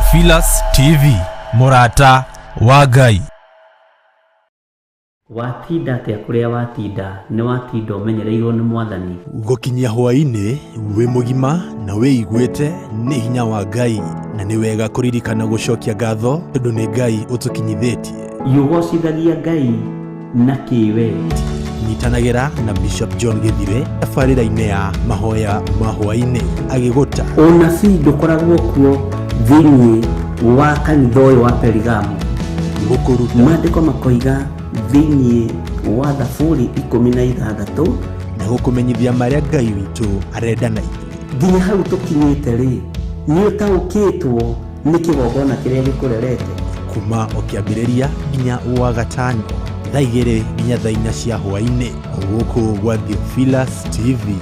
Theophilus TV, Murata wa Ngai. Watinda atia kuria watinda ni watinda umenyereirwo ni Mwathani. Gukinyia hwaini wi mugima na wiiguite ni hinya wa Ngai, na ni wega kuririkana gucokia ngatho tondu ni Ngai utukinyithitie. Yugocithagia Ngai na kiwe. Nyitanagira na Bishop John Githire tabarĩra-inĩ ya mahoya ma hwaini agiguta Unabii ndukoragwo kuo thĩinĩ wa kanitha ũyũ wa Perigamu. gukuruta Maandĩko makoiga thĩinĩ wa Thaburi 16 na gukumenyithia marĩa Ngai witũ arenda na ithuĩ. nginya hau tũkinyĩte rĩ, nĩ ũtaũkĩtwo nĩ kĩgongona kĩrĩa gĩkũrerete. Kuma o kĩambĩrĩria nginya wa gatano thaa 2 nginya thaa 4 cia hwaini gũkũ gwa Theophilus TV,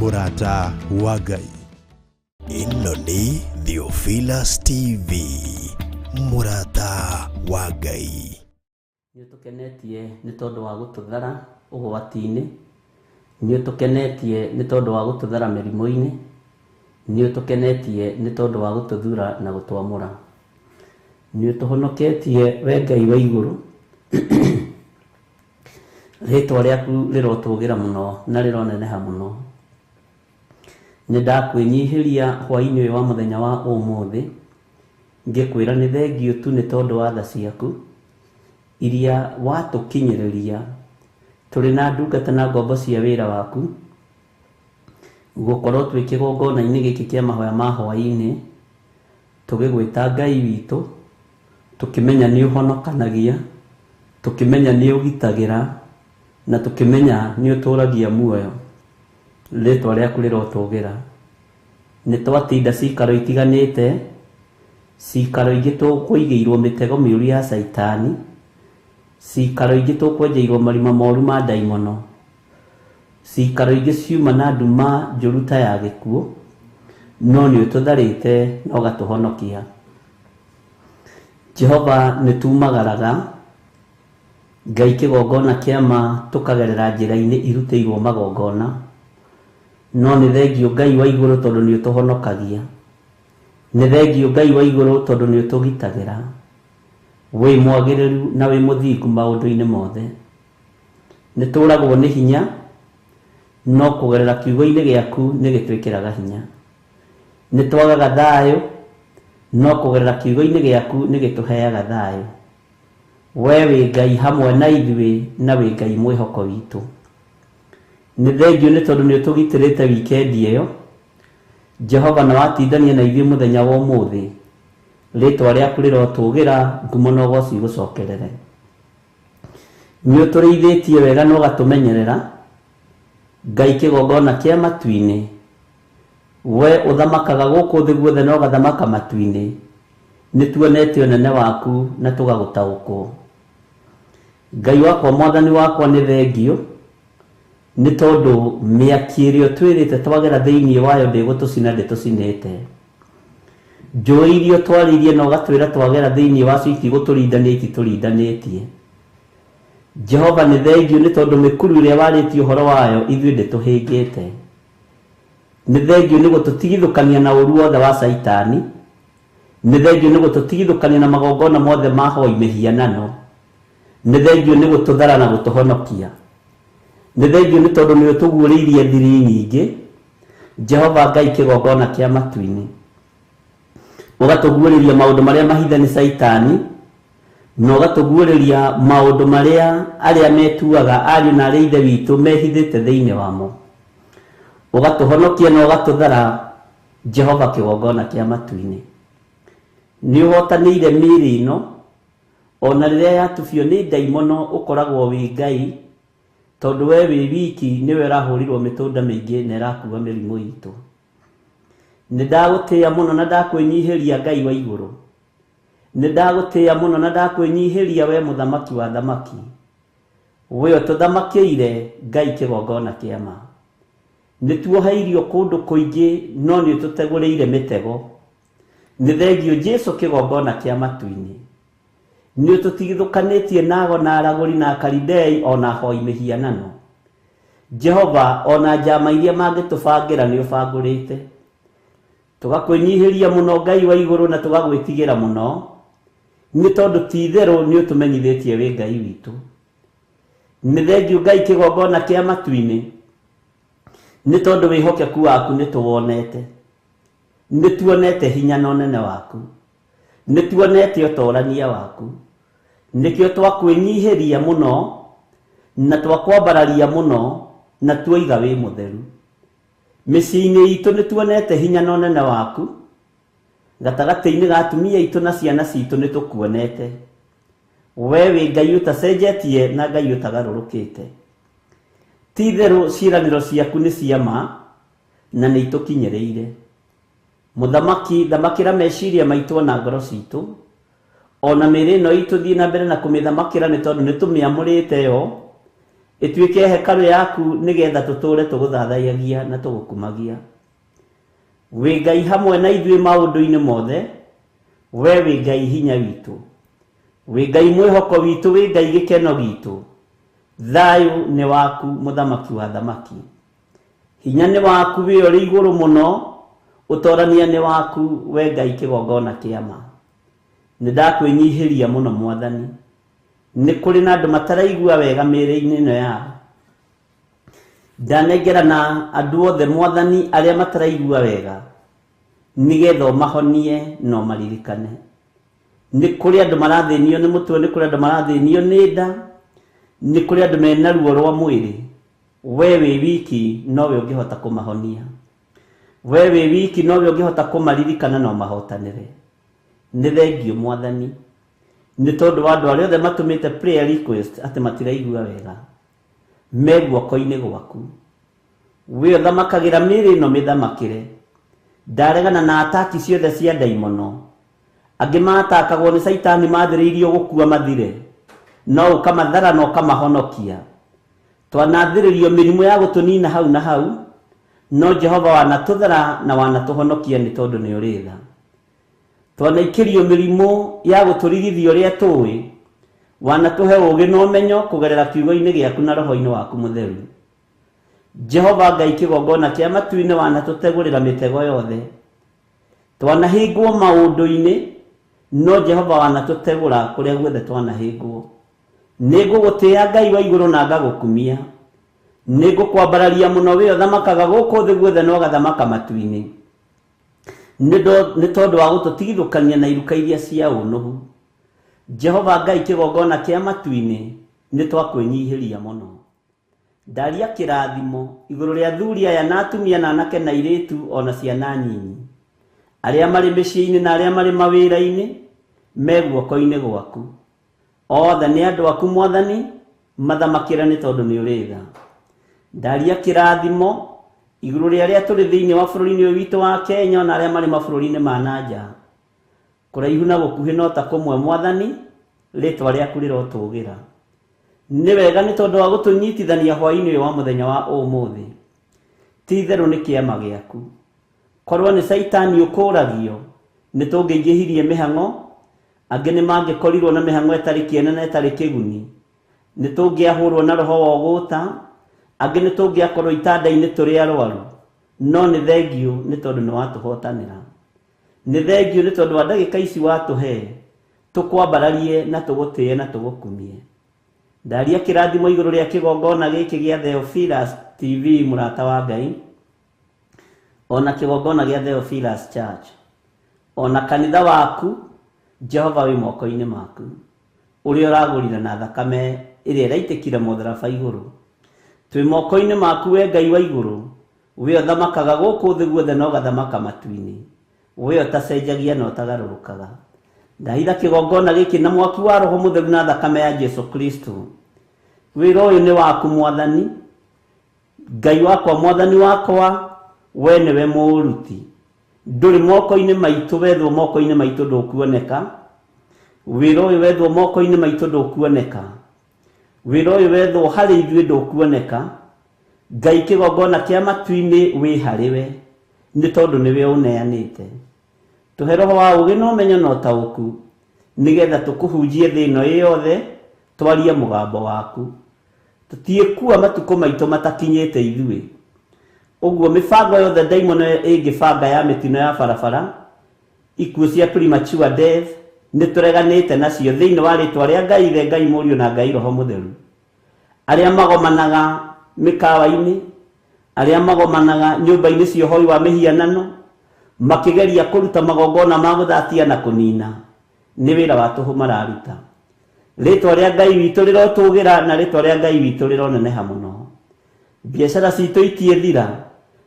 Murata wa Ngai. Ĩno nĩ Theophilus TV, Murata wa Ngai. Nĩ tũkenetie nĩ tondũ wa gũtũthara ũgwati-inĩ, nĩ tũkenetie nĩ tondũ wa gũtũthara mĩrimũ-inĩ, nĩ tũkenetie nĩ tondũ wa gũtũthura na gũtwamũra. Nĩ tũhonoketie we Ngai wa igũrũ. Rĩĩtwa rĩaku rĩrotũgĩra mũno na rĩroneneha mũno. Nĩ ndakwĩnyihĩria hwaĩ-inĩ ũyũ wa mũthenya wa ũmũthĩ, ngĩkwĩra nĩ thengio tu nĩ tondũ wa tha ciaku iria watũkinyĩrĩria tũrĩ na ndungata na ngombo cia wĩra waku, gũkorwo twĩ kĩgongona-inĩ gĩkĩ kĩa mahoya ma hwaĩ-inĩ, tũgĩgwĩta Ngai witũ, tũkĩmenya nĩ ũhonokanagia, tũkĩmenya nĩ ũgitagĩra, na tũkĩmenya nĩ ũtũragia muoyo. Rĩĩtwa rĩaku rĩrotũgĩra. Nĩ twatinda cikaro itiganĩte, cikaro ingĩ tũkũigĩirwo mĩtego mĩũru ya Saitani, cikaro ingĩ tũkwenjeirwo marima moru ma ndaimono, cikaro ingĩ ciuma na nduma njũru ta ya gĩkuũ, no nĩ ũtũtharĩte na ũgatũhonokia. Jehova nĩ tumagaraga Ngai kĩgongona kĩama tũkagerera njĩra-inĩ irutĩirwo magongona, no nĩ thengio Ngai wa igũrũ tondũ nĩ ũtũhonokagia. Nĩ thengio Ngai wa igũrũ tondũ nĩ ũtũgitagĩra. Wĩ mwagĩrĩru na wĩ mũthingu maũndũ-inĩ mothe. Nĩ tũragwo nĩ hinya, no kũgerera kiugo-inĩ gĩaku nĩ gĩtwĩkĩraga hinya. Nĩ twagaga thayũ, no kũgerera kiugo-inĩ gĩaku nĩ gĩtũheaga thayũ. We wĩ Ngai hamwe na ithuĩ, na wĩ Ngai mwĩhoko witũ. Nĩ thengio nĩ tondũ nĩ ũtũgitĩrĩte wikendi ĩyo, Jehova na watindania na ithuĩ mũthenya wa ũmũthĩ. Rĩĩtwa rĩaku rĩrotũgĩra, ngumo na ũgooci igũcokerere. Nĩ ũtũrĩithĩtie wega na ũgatũmenyerera, Ngai kĩgongona kĩa matu-inĩ. We ũthamakaga gũkũ thĩ guothe na ũgathamaka matu-inĩ. Nĩ tuonete ũnene waku na tũgagũtaũkwo. Ngai wakwa, Mwathani wakwa, nĩ thengio nĩ tondũ mĩaki ĩrĩa twĩrĩte twagera thĩinĩ wayo ndĩgũtũcina ndĩtũcinĩte. Njũĩ iria twarĩirie na ũgatwĩra twagera thĩinĩ wacio itigũtũrindania ititũrindanĩtie. Jehova nĩ thengio nĩ tondũ mĩkuru ĩrĩa warĩtie ũhoro wayo ithuĩ ndĩtũhĩngĩte. Nĩ thengio nĩ gũtũtigithũkania na ũru wothe wa Saitani. Nĩ thengio nĩ gũtũtigithũkania na magongona mothe ma hoi mĩhianano. Nĩ thengio nĩ gũtũthara na gũtũhonokia. Nĩ thengio nĩ tondũ nĩ ũtũguũrĩirie thiri nyingĩ, Jehova Ngai kĩgongona kĩa matu-inĩ. Ũgatũguũrĩria maũndũ marĩa mahithe nĩ Saitani, na ũgatũguũrĩria maũndũ marĩa arĩa metuaga ariũ na arĩa ithe witũ mehithĩte thĩinĩ wamo. Ũgatũhonokia na ũgatũthara, Jehova kĩgongona kĩa matu-inĩ. Nĩ ũhotanĩire mĩĩrĩ ĩno, ona rĩrĩa yatubio nĩ ndaimono ũkoragwo wĩ Ngai, tondũ we wĩ wiki nĩwe ũrahũrirwo mĩtũnda mĩingĩ na ĩrakuua mĩrimũ itũ. Nĩ ndagũtĩĩa mũno na ndakwĩnyihĩria Ngai wa igũrũ. Nĩ ndagũtĩĩa mũno na ndakwĩnyihĩria we mũthamaki wa thamaki. We ũtũthamakĩire, Ngai kĩgongona kĩa ma. Nĩ tuoheirio kũndũ kũingĩ, no nĩ ũtũtegũrĩire mĩtego. Nĩ thengio Jesũ kĩgongona kĩa matu-inĩ. Nĩ ũtũtigithũkanĩtie nago na aragũri na Akalidei ona hoi mĩhianano. Jehova ona njama iria mangĩtũbangĩra nĩ ũbangũrĩte. tugakwenyihiria muno Ngai wa iguru na tugagwitigira muno ni tondu tithero ni utumenyithitie wi Ngai witu. Ni thengiu Ngai kigongona kia matu-ini ni tondu wihokeku waku ni tuwonete, ni tuonete hinya na unene waku, ni tuonete utorania waku, nikio twakwenyihiria muno na twakwambararia muno na tuiga wi mutheru. Micii-ini itu ni tuonete hinya na unene waku, gatagati-ini ga atumia itu na ciana citu ni tukuonete. We wi Ngai utacenjetie na Ngai utagarurukite. Tithero ciiraniro ciaku ni ciama na ni itukinyiriire. Muthamaki thamakira meciria maitu na ngoro citu, ona mĩĩrĩ ĩno itũ thiĩ na mbere na kũmĩthamakĩra nĩ tondũ nĩ tũmĩamũrĩte yo ĩtuĩke hekarũ yaku nĩgetha tũtũũre tũgũthathaiyagia na tũgũkumagia. Wĩ Ngai hamwe na ithuĩ maũndũ-inĩ mothe, we wĩ Ngai hinya witũ, wĩ Ngai mwĩhoko witũ, wĩ Ngai gĩkeno gitũ. Thayũ nĩ waku mũthamaki wa thamaki, hinya nĩ waku wĩ ũrĩ igũrũ mũno, ũtorania nĩ waku we Ngai kĩgongona kĩa ma. Nĩ ndakwĩnyihiria mũno Mwathani, nĩ kũrĩ na andũ mataraigua wega mĩĩrĩ-inĩ ĩno yao. Ndanengerana andũ othe Mwathani arĩa mataraigua wega nĩgetha ũmahonie na ũmaririkane. Nĩ kũrĩ andũ marathĩnio nĩ mũtwe, nĩ kũrĩ andũ marathĩnio nĩ nda, nĩ kũrĩ andũ mena ruo rwa mwĩrĩ. We wĩ wiki nowe ũngĩhota kũmahonia, we wĩ wiki nowe ũngĩhota kũmaririkana na ũmahotanĩre. Nĩ thengiũ Mwathani nĩ tondũ wa andũ arĩa othe matũmĩte prayer request atĩ matiraigua wega, me guoko-inĩ gwaku. We ũthamakagĩra mĩĩrĩ ĩno mĩthamakĩre. Ndaregana na ataki ciothe cia ndaimono, angĩ matakagwo nĩ Saitani mathĩrĩirio gũkua mathire, no ũkamathara na ũkamahonokia. Twanathĩrĩrio mĩrimũ ya gũtũnina hau na hau, no Jehova wanatũthara na wanatũhonokia nĩ tondũ nĩ ũrĩ tha. Twanaikĩrio mĩrimũ ya gũtũrigithia ũrĩa tũĩ, wanatũhe ũũgĩ na ũmenyo kũgerera kiugo-inĩ gĩaku na roho-inĩ waku mũtheru. Jehova Ngai kĩgongona kĩa matu-inĩ wanatũtegũrĩra mĩtego yothe. Twanahĩngwo maũndũ-inĩ, no Jehova wanatũtegũra kũrĩa guothe twanahĩngwo. Nĩngũgũtĩĩa Ngai wa igũrũ na ngagũkumia, nĩngũkwambararia mũno we ũthamakaga gũkũ thĩ guothe na ũgathamaka matu-inĩ, nĩ tondũ wa gũtũtigithũkania na iruka iria cia ũnũhu. Jehova Ngai kĩgongona kĩa matu-inĩ nĩ twakwĩnyihiria mũno. Ndaria kĩrathimo igũrũ rĩa athuri aya na atumia na anake na airĩtu ona ciana nyinyi, arĩa marĩ mĩciĩ-inĩ na arĩa marĩ mawĩra-inĩ, me guoko-inĩ gwaku. Othe nĩ andũ aku Mwathani, mathamakĩra nĩ tondũ nĩ ũrĩ tha. Ndaria kĩrathimo igũrũ rĩa arĩa tũrĩ thĩinĩ wa bũrũri-inĩ ũyũ witũ wa Kenya na arĩa marĩ mabũrũri-inĩ ma nanja, kũraihu na gũkuhĩ no ta kũmwe Mwathani, rĩtwa rĩaku rĩrotũũgĩra. Nĩ wega nĩ tondũ wa gũtũnyitithania hwaĩ-inĩ ũyũ wa mũthenya wa ũmũthĩ. Ti-itherũ nĩ kĩama gĩaku. Korwo nĩ Saitani ũkũragio, nĩ tũngĩingĩhirie mĩhang'o, angĩ nĩ mangĩkorirwo na mĩhang'o ĩtarĩ kĩene na ĩtarĩ kĩguni, nĩ tũngĩahũrwo na roho wa ũgũta, angĩ nĩ tũngĩakorwo itanda-inĩ tũrĩ arwaru, no nĩ thengiũ nĩ tondũ nĩ watũhotanĩra. Nĩ thengiũ nĩ tondũ wa ndagĩka ici watũhe tũkwambararie na tũgũtĩe na tũgũkumie. Ndaria kĩrathimo igũrũ rĩa kĩgongona gĩkĩ gĩa Theophilus TV mũrata wa Ngai, ona kĩgongona gĩa Theophilus Church, ona kanitha waku Jehova wĩ moko-inĩ maku, ũrĩa ũragũrire na thakame ĩrĩa ĩraitĩkire mũtharaba igũrũ. Twĩ moko-inĩ maku we Ngai wa igũrũ, we ũthamakaga gũkũ thĩ guothe na ũgathamaka matu-inĩ, we ũtacenjagia na ũtagarũrũkaga. Ndahitha kĩgongona gĩkĩ na mwaki wa roho mũtheru na thakame ya Jesu Kristo. Wĩra ũyũ nĩ waku Mwathani, Ngai wakwa, Mwathani wakwa, we nĩwe mũũruti. Ndũrĩ moko-inĩ maitũ, wethwo moko-inĩ maitũ ndũkuoneka. Wĩra ũyũ wethwo moko-inĩ maitũ ndũkuoneka. Wĩra ũyũ wethwo harĩ ithuĩ ndũkuoneka. Ngai kĩgongona kĩa matu-inĩ wĩ harĩ we, nĩ tondũ nĩwe ũneanĩte. Tũhe roho wa ũũgĩ na ũmenyo na ũtaũku, nĩgetha tũkũhunjie thĩ ĩno yothe, twarie mũgambo waku. Tũtiĩkua matukũ maitũ matakinyĩte ithuĩ, Uguo mibango yothe daimono ingibanga ya mitino ya barabara, ikuo cia premature death nitureganite nacio thiini wa ritwa ria Ngai Ithe, Ngai Mũriũ na Ngai Roho Mũtheru. Aria magomanaga mikawa-ini, aria magomanaga nyumba-ini cia ũhoi wa mihianano, makigeria kuruta magongona ma guthatia na kunina, ni wira wa tuhu mararuta. Ritwa ria Ngai witu rirotugira na ritwa ria Ngai witu rironeneha muno. Biacara citu itiethira,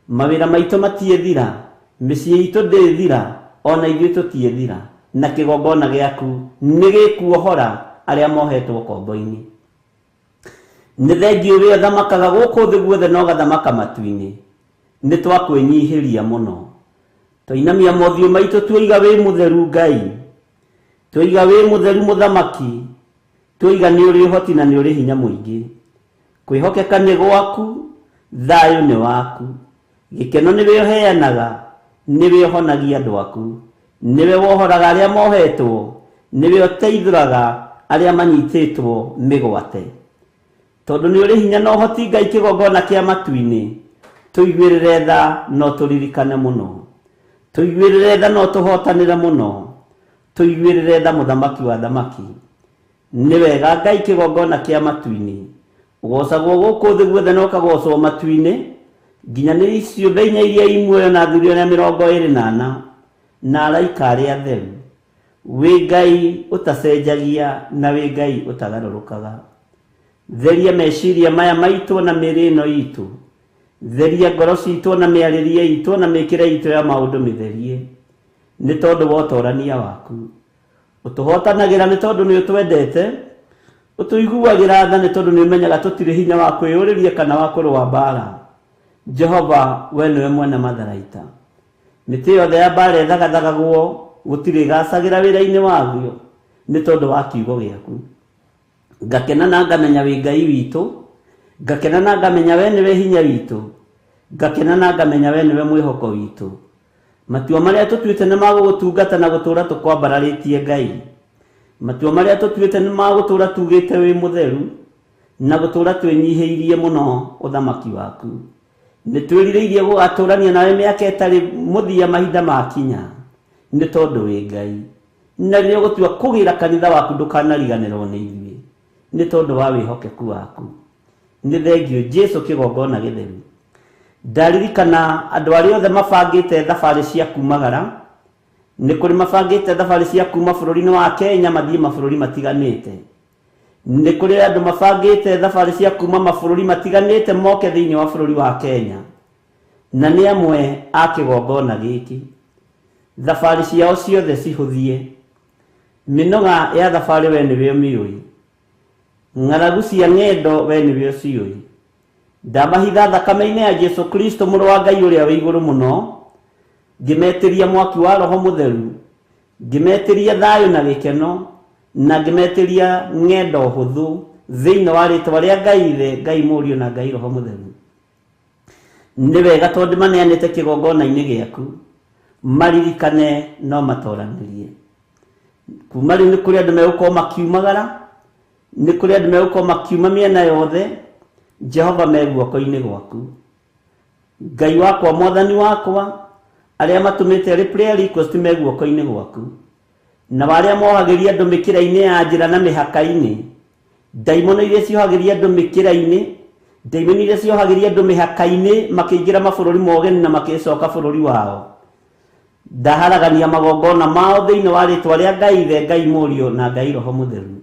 mawira maitu matiethira, micii itu ndithira, ona ithuĩ tutiethira, na kigongona giaku ni gikuohora aria mohetwo kombo-ini. Nĩ thengio we thamakaga gũkũ thĩ guothe no gathamaka matu-inĩ, nĩ twakwĩnyihiria mũno. Twainamia mothiũ maitũ tuoiga wĩ mũtheru Ngai, tuoiga wĩ mũtheru mũthamaki, tuoiga nĩ ũrĩ ũhoti na nĩ ũrĩ hinya mũingĩ. Kwĩhokeka nĩ gwaku, thayũ nĩ waku, gĩkeno nĩwe ũheanaga, nĩwe ũhonagia andũ aku, nĩwe wohoraga arĩa mohetwo, nĩwe ũteithũraga arĩa manyitĩtwo mĩgwate. Tondũ nĩ ũrĩ hinya na ũhoti Ngai kĩgongona kĩa matu-inĩ, tũiguĩrĩre tha no tũririkane mũno, tũiguĩrĩre tha no tũhotanĩre mũno, tũiguĩrĩre tha mũthamaki wa thamaki. Nĩ wega Ngai kĩgongona kĩa matu-inĩ, ũgocagwo gũkũ thĩ guothe na ũkagocwo matu-inĩ, nginya nĩ ciũmbe inya iria imuoyo na athuri arĩa 24 na araika arĩa atheru. Wĩ Ngai ũtacenjagia na wĩ Ngai ũtagarũrũkaga. Theria meciria maya maitũ na mĩrĩ ĩno itũ, theria ngoro citũ na mĩarĩrie itũ na mĩkĩre itũ ya maũndũ mĩtherie, nĩ tondũ wa ũtorania waku. Ũtũhotanagĩra nĩ tondũ nĩ ũtwendete, ũtũiguagĩra tha nĩ tondũ nĩ ũmenyaga tũtirĩ hinya wa kwĩyũrĩria kana wa kũrũa mbara. Jehova, we nĩwe mwene matharaita. Mĩtĩ yothe ya mbara ĩthagathagagwo, gũtirĩ ĩgacagĩra wĩra-inĩ waguo nĩ tondũ wa kiugo gĩaku. Ngakena na ngamenya wĩ Ngai witũ, ngakena na ngamenya we nĩwe hinya witũ, ngakena na ngamenya we nĩwe mwĩhoko witũ. Matua marĩa tũtuĩte nĩ magũgũtungata na gũtũũra tũkwambararĩtie Ngai. Matua marĩa tũtuĩte nĩ magũtũũra tugĩte wĩ mũtheru na gũtũũra twĩnyihĩirie mũno ũthamaki waku. Nĩ twĩrirĩirie gũgatũũrania nawe mĩaka ĩtarĩ mũthia mahinda makinya, nĩ tondũ wĩ Ngai. Na rĩrĩa ũgũtua kũgĩra kanitha waku ndũkanariganĩrwo nĩ ithuĩ, nĩ tondũ wa wĩhokeku waku. Nĩ thengio Jesu kĩgongona gĩtheru. Ndaririkana andũ arĩa othe mabangĩte thabarĩ cia kumagara, nĩ kũrĩ mabangĩte thabarĩ cia kuma bũrũri-inĩ wa Kenya mathiĩ mabũrũri matiganĩte. Nĩ kũrĩ andũ mabangĩte thabarĩ cia kuma mabũrũri matiganĩte moke thĩinĩ wa bũrũri wa Kenya, na nĩ amwe a kĩgongona gĩkĩ. Thabarĩ ciao ciothe cihũthie. Mĩnoga ya thabarĩ we nĩwe ũmĩũĩ, ng'aragu cia ng'endo we nĩwe ũciũĩ. Ndamahitha thakame-inĩ ya Jesu Kristo mũrũ wa Ngai ũrĩa wĩ igũrũ mũno, ngĩmetĩria mwaki wa Roho Mũtheru, ngĩmetĩria thayũ na gĩkeno, na ngĩmetĩria ng'endo hũthũ thĩinĩ wa rĩtwa rĩa Ngai Ithe, Ngai Mũriũ na Ngai Roho Mũtheru. Nĩ wega tondũ maneanĩte kĩgongona-inĩ gĩaku, maririkane no matoranĩrie. Kuma rĩu nĩ kũrĩ andũ megũkorwo makiumagara, nĩ kũrĩ andũ megũkorwo makiuma mĩena yothe. Jehova me guoko-inĩ gwaku. Ngai wakwa, mwathani wakwa, arĩa matũmĩte rĩ prayer request me guoko-inĩ gwaku, na arĩa mohagĩria andũ mĩkĩra-inĩ ya njĩra na mĩhaka-inĩ, ndaimono iria ciohagĩria andũ mĩkĩra-inĩ, ndaimono iria ciohagĩria andũ mĩhaka-inĩ makĩingĩra mabũrũri ma ũgeni na makĩcoka bũrũri wao, ndaharagania magongona mao thĩinĩ wa rĩtwa rĩa Ngai Ithe, Ngai Mũriũ na Ngai Roho Mũtheru.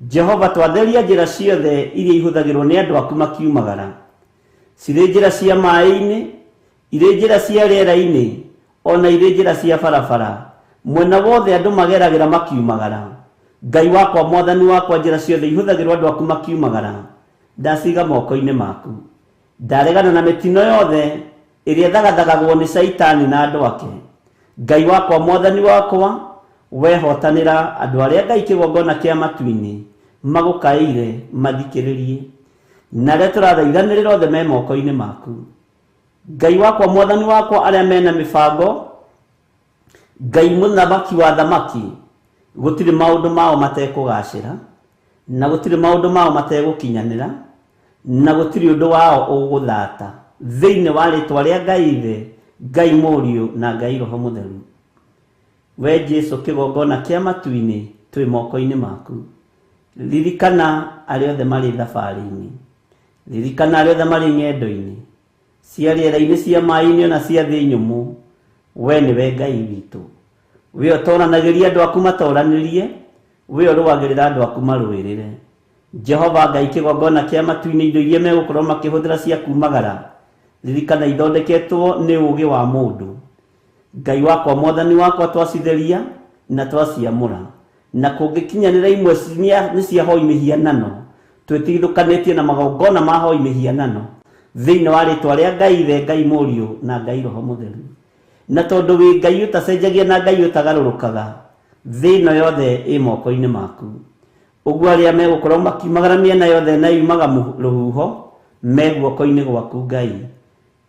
Jehova, twatheria njĩra ciothe iria ihũthagĩrwo nĩ andũ aku makiumagara, cirĩ njĩra cia maĩ-inĩ, irĩ njĩra cia rĩera-inĩ, ona irĩ njĩra cia barabara, mwena wothe andũ mageragĩra makiumagara. Ngai wakwa, mwathani wakwa, njĩra ciothe ihũthagĩrwo andũ aku makiumagara, ndaciga moko-inĩ maku. Ndaregana na mĩtino yothe ĩrĩa thagathagagwo nĩ Saitani na andũ ake. Ngai wakwa, mwathani wakwa, wehotanĩra andũ arĩa Ngai kĩgongona kĩa matu-inĩ magũkaĩire mathikĩrĩrie, na arĩa tũrathaithanĩrĩra othe me moko-inĩ maku. Ngai wakwa, mwathani wakwa, arĩa mena mĩbango, Ngai mũthamaki wa thamaki, gũtirĩ maũndũ mao matekũgacĩra, na gũtirĩ maũndũ mao mategũkinyanĩra, na gũtirĩ ũndũ wao ũgũthata. thĩinĩ wa rĩtwa rĩa Ngai Ithe, Ngai Mũriũ na Ngai Roho Mũtheru. We Jesu kĩgongona kĩa matu-inĩ, twĩ moko-inĩ maku. Ririkana arĩa othe marĩ thabarĩ-inĩ, ririkana arĩa othe marĩ ng'endo-inĩ cia rĩera-inĩ, cia maaĩ-inĩ na cia thĩ nyũmũ. We nĩwe Ngai witũ, we ũtoranagĩria andũ aku matoranĩrie, we ũrũagĩrĩra andũ aku marũĩrĩre. Jehova Ngai kĩgongona kĩa matu-inĩ, indo iria megũkorwo makĩhũthĩra cia kumagara, ririkana ithondeketwo nĩ ũũgĩ wa mũndũ. Ngai wakwa, Mwathani wakwa, twacitheria na twaciamũra, na kũngĩkinyanĩra imwe nĩ cia hoi mĩhianano, twĩtigithũkanĩtie na magongona ma hoi mĩhianano, thĩinĩ wa rĩtwa rĩa Ngai Ithe, Ngai Mũriũ na Ngai Roho Mũtheru. Na tondũ wĩ Ngai ũtacenjagia na Ngai ũtagarũrũkaga, thĩ ĩno yothe ĩ moko-inĩ maku. Ũguo arĩa megũkorwo makiumagara mĩena yothe na yumaga rũhuho, me guoko-inĩ gwaku Ngai.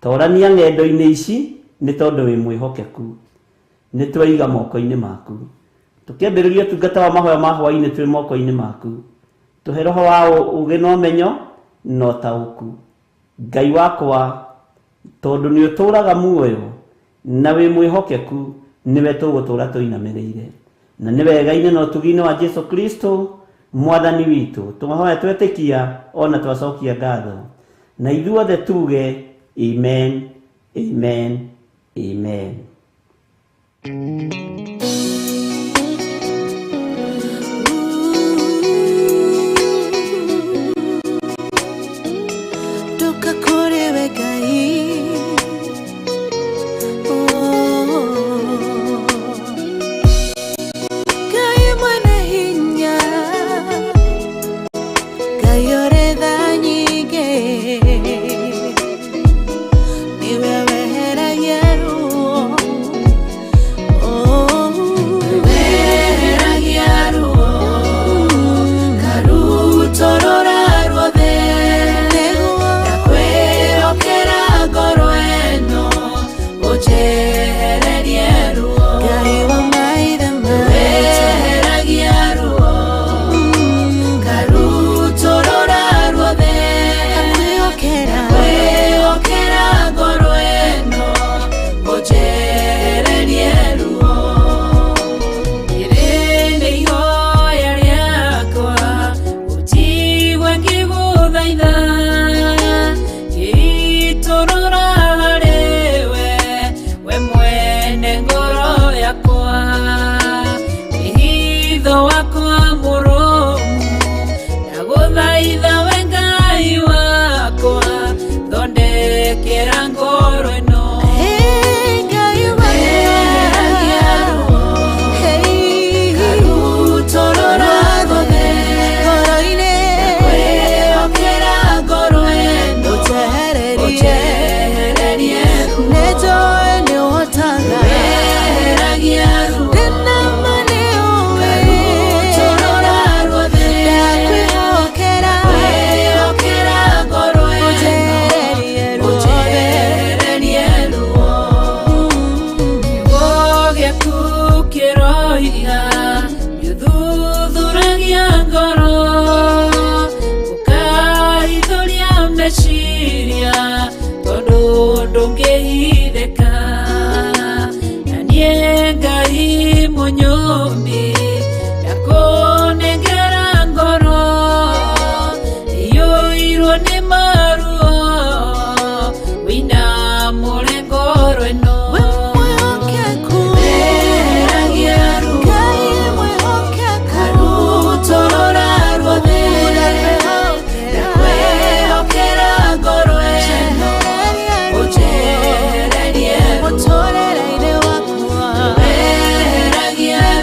Torania ng'endo-inĩ ici nĩ tondũ wĩ mwĩhokeku. Nĩ twaiga moko-inĩ maku. Tũkĩambĩrĩria ũtungata wa mahoya ma hwaĩ-inĩ twĩ moko-inĩ maku. Tũhe roho wa ũũgĩ na ũmenyo na ũtaũku. Ngai wakwa, tondũ nĩ ũtũũraga muoyo na wĩ mwĩhokeku, nĩwe tũgũtũũra tũinamĩrĩire. Na nĩ wega-inĩ na ũtugi-inĩ wa Jesu Kristo Mwathani witũ tũmahoya twetĩkia ona twacokia ngatho, na ithuothe tuge amen, amen, amen.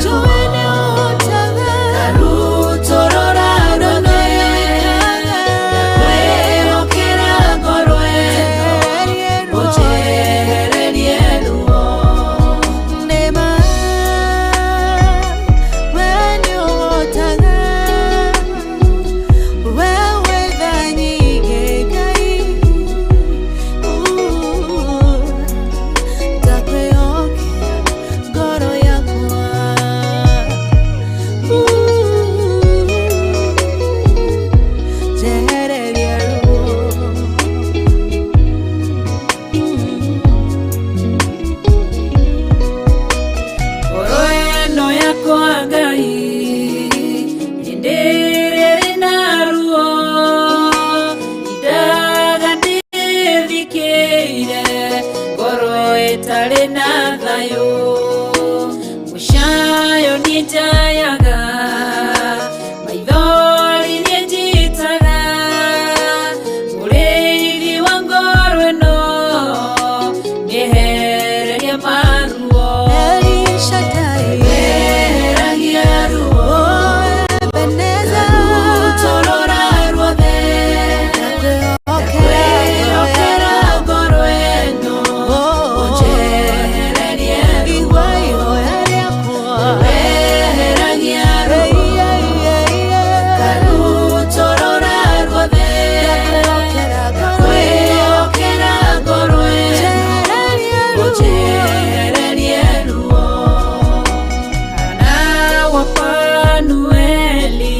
Join itare na thayo mushayo nitayaga maithori njitaga murithi wa ngoro no nihereria maruo Shaddai heragia ruo Ebeneza torora ruothe okera ngoro eno onjehererie iwayo yakwa heragia ruo karu torora ruothe okera ngoro eno onjehererie ruo Panueli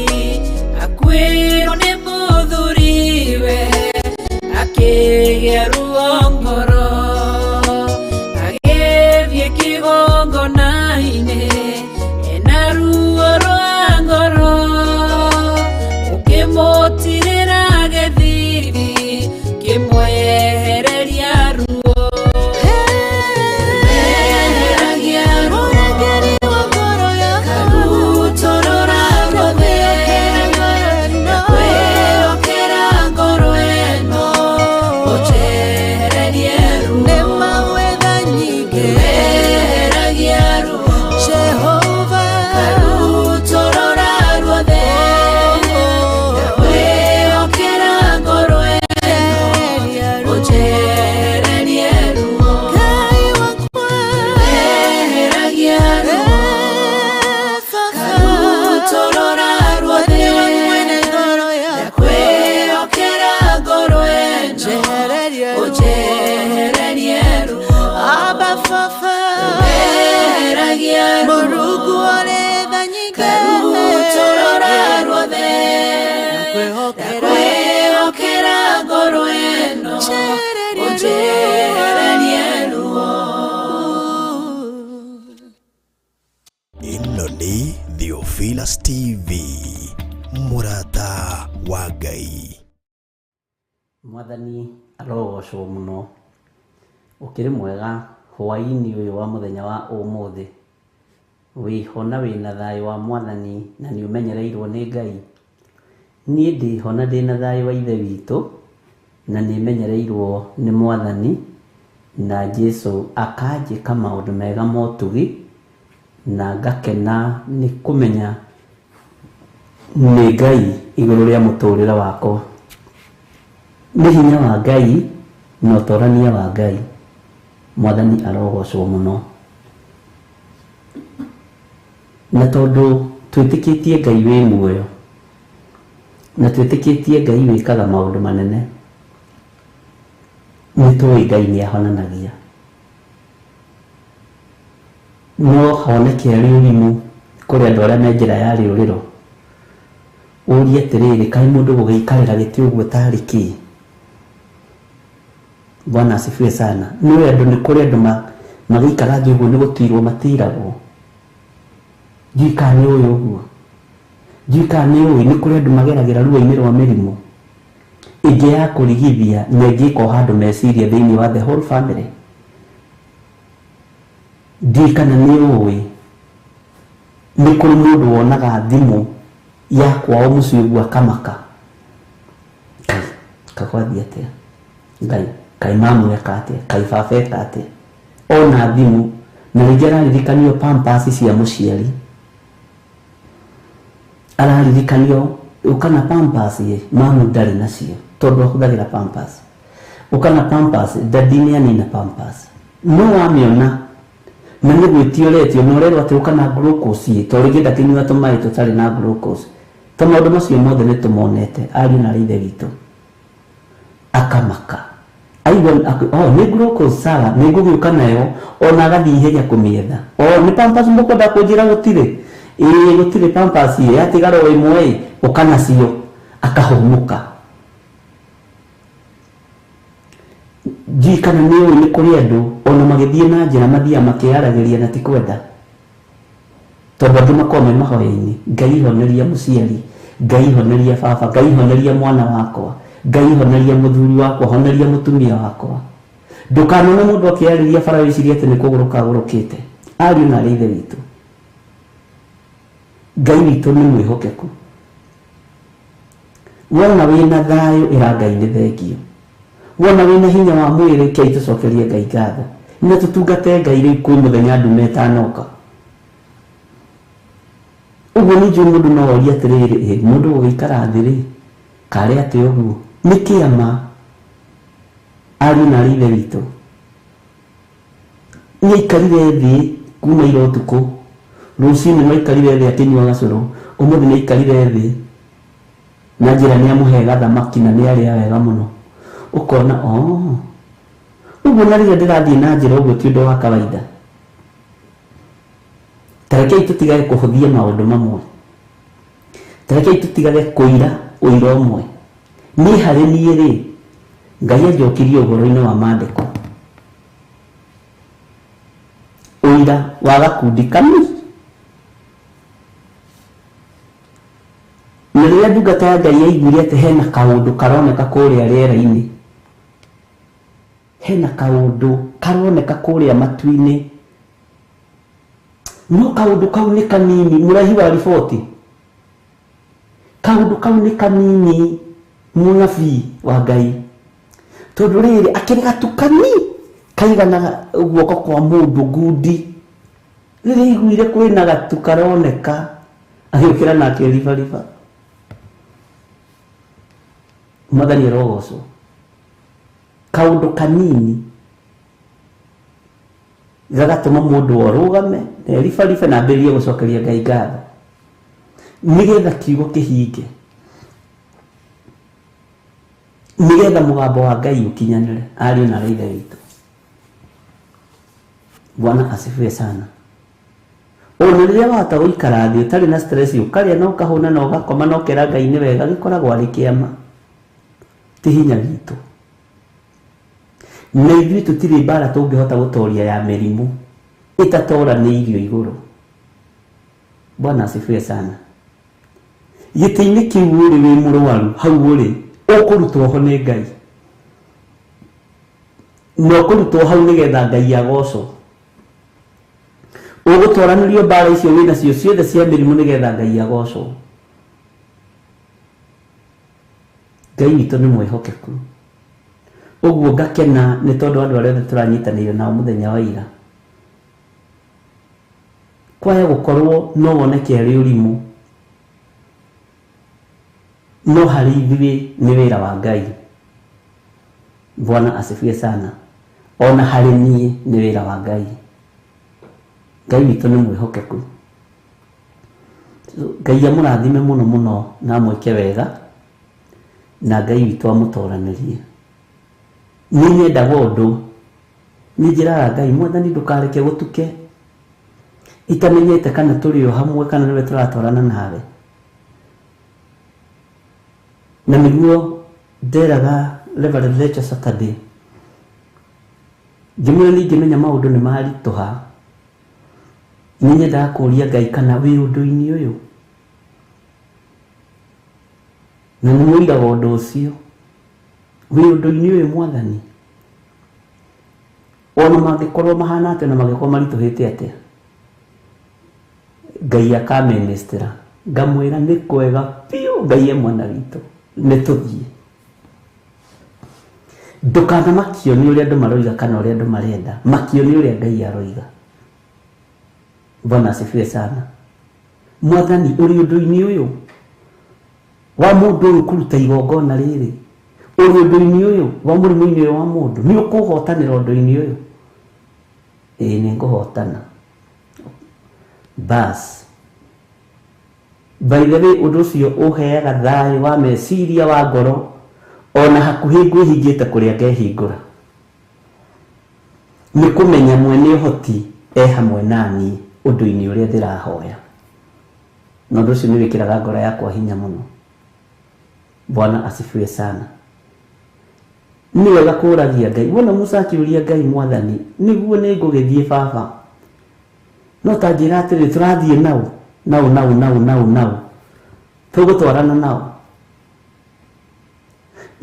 akwiro ne muthuriwe akigeruo ngoro agethie kigongona-inĩ ena ruo rwa ngoro ũkĩmũtirĩra gĩthiri kĩmwehereria ruo Ino ni Theophilus TV, Murata wa Ngai. Mwathani arogocwo muno ukiri mwega hwaini uyu wa muthenya wa umuthi wihona wina thayo wa Mwathani na ni umenyereirwo ni Ngai. Nie ndihona ndina thayo wa ithe witu na ni menyereirwo ni Mwathani na Jesu akanjika maundu mega motugi na ngakena ni kumenya ni Ngai iguru ria muturire wakwa. Ni hinya wa Ngai na utorania wa Ngai. Mwathani arogocwo muno na tondu twitikitie Ngai wi muoyo na twitikitie Ngai wikaga maundu manene nitui Ngai ni ahonanagia no honeke riurimu kuri andu aria me njira ya riuriro urie atiriri kai mundu gugiikarira giti uguo tariki. Bwana asifiwe sana. No andu ni kuri andu magikara thĩ uguo ni gutirwo matiragwo. Jikani uyu uguo jikani uyu ni kuri andu mageragira ruo-ini rwa mirimu ingi ya kurigithia na ingi ko handu meciria thiini wa the whole family. Jikana ni uyu ni kuri mundu wonaga thimu ya kwao muciĩ uguo akamaka kakwathi atia Ngai kai mamu yakate kai baba ate ona thimu na rigera ririkanio pampers cia muciari araririkanio ukana pampers ye mamu ndari nacio tondu ahuthagira pampers ukana pampers dadini anina pampers no wamiona na ni gwitioretio no rero ati ukana glucose tondu gida kinyua tumai tutari na glucose to maundu macio mothe ni tumonete ari na rithe gitu akamaka aigua ni glucose sawa ni ngugiuka nayo ona agathi ihenya kumietha ni pampers mukwenda kunjira gutire gutire pampers ye atigaro imwe ukana cio akahumuka jikana ni kuri andu ona magithie na njira mathia makiaragiria na tikwenda tondu andu makome mahoya-ini Ngai honeria muciari Ngai honeria baba Ngai honeria mwana wakwa Ngai honeria muthuri wakwa honeria mutumia wakwa Ndukanone mundu akiariria bara wicirie ati ni kuguruka gurukite. Ari na rithe witu. Ngai witu ni mwihokeku. Wona wina thayo ira Ngai ni thengio. Wona wina hinya wa mwiri kei tucokerie Ngai ngatho. Ina tutungate Ngai ri kwi muthenya ndume tanoka. Uguo ni njuĩ mundu no oria atiriri mundu gũgĩikara thĩ rĩ kare ati uguo ni kĩama. Ari na rithe witũ nĩaikarire thĩ kuma ira ũtukũ, rũcinĩ maikarire thĩ akĩnyua gacũrũ, ũmũthĩ nĩaikarire thĩ na njĩra nĩamũhe gathamaki na nĩarĩa wega mũno. Ũkona ũguo na rĩrĩa ndĩrathiĩ na njĩra ũguo ti ũndũ wa kawaida. Tarekei tutigage kuhuthia maundu mamwe. Tarekei tutigage kuira uira umwe. Ni hari nie ri Ngai ajokirie ũhoro-inĩ wa maandĩko. Uira wa gakundi kamwe. Na rĩrĩa ndungata ya Ngai yaiguire atĩ hena kaũndũ karoneka kũrĩa rĩera-inĩ, hena kaũndũ karoneka kũrĩa matu-inĩ, no kaundu kau ni kanini, murahi wa riboti. Kaundu kau ni kanini, munabii wa Ngai. Tondu riri akiri gatukani kaigana guoko kwa mundu ngundi. Riri iguire kwina gatu karoneka agikira nake riba. Mwathani arogocwo. Kaundu kanini gagatuma mundu orugame riba na mbĩrĩrie gũcokeria Ngai ngatho nĩgetha kiugo kĩhinge, nĩgetha mũgambo wa Ngai ũkinyanĩre. Ariũ na rithe witũ, Bwana asifiwe sana. Ona rĩrĩa wahota gũikara thĩ ũtarĩ na stress, ũkarĩa na ũkahũna na ũgakoma na ũkera Ngai nĩ wega, gĩkoragwo arĩ kĩama, ti hinya witũ. Na ithuĩ tũtirĩ mbara tũngĩhota gũtoria ya mĩrimũ ĩtatoranĩirio igũrũ. Bwana asifiwe sana. Gĩtĩ-inĩ kĩu ũrĩ wĩ mũrwaru hau ũrĩ ũkũrutwo ho nĩ Ngai, na ũkũrutwo hau nĩgetha Ngai agocwo. Ũgũtwaranĩrio mbara icio wĩnacio ciothe cia mĩrimũ nĩgetha Ngai agocwo. Ngai witũ nĩ mwĩhokeku. Uguo ngakena nĩ tondũ andũ arĩa tũranyitanĩire nao mũthenya wa ira. Kwaya gũkorwo no woneke arĩ ũrimũ, no harĩ ithuĩ nĩ wĩra wa Ngai. Bwana asifiwe sana. Ona harĩ niĩ nĩ wĩra wa Ngai. Ngai witũ nĩ mwĩhokeku. Ngai amũrathime mũno mũno na amwĩke wega, na Ngai witũ amũtoranĩrie. Nĩ nyendaga ũndũ, nĩ njĩraga Ngai, Mwathani ndũkareke gũtuke itamenyete kana tũrĩ o hamwe kana nĩwe tũratwarana nawe. Na nĩguo nderaga Reverend Lecture Saturday, ngĩmwĩra ningĩmenya maũndũ nĩ maritũha, nĩ nyendaga kũũria Ngai kana wĩ ũndũ-inĩ ũyũ, na nĩ mũiraga ũndũ ũcio. Wĩ ũndũ-inĩ ũyũ Mwathani, ona mangĩkorwo mahana atĩa na mangĩkorwo maritũhĩte atĩa, Ngai akaministera, ngamwĩra nĩ kwega biũ, Ngai e mwana witũ, nĩ tũthiĩ. Ndũkanamakio nĩ ũrĩa andũ maroiga kana ũrĩa andũ marenda, makio nĩ ũrĩa Ngai aroiga. Bwana asifiwe sana. Mwathani ũrĩ ũndũ-inĩ ũyũ wa mũndũ ũyũ kũruta igongona rĩrĩ, ũrĩ ũndũ-inĩ ũyũ wa mũrimũ-inĩ ũyũ wa mũndũ, nĩ ũkũhotanĩra ũndũ-inĩ ũyũ. Ĩĩ nĩ ngũhotana. Bas by the way, ũndũ ũcio ũheaga thayũ wa meciria wa ngoro, ona hakuhĩ ngwĩhingĩte kũrĩa ngehingũra. Nĩ kũmenya mwene ũhoti hamwe naniĩ ũndũ-inĩ ũrĩa ndĩrahoya, na ũndũ ũcio nĩ wĩkĩraga ngoro yakwa hinya mũno. Bwana asifiwe sana. Nĩ wega kũũragia Ngai. Wona Musa akĩũria Ngai, Mwathani, nĩguo nĩ ngũgĩthiĩ baba, no ta njĩra atĩrĩ tũrathiĩ nao tũgũtwarana nao.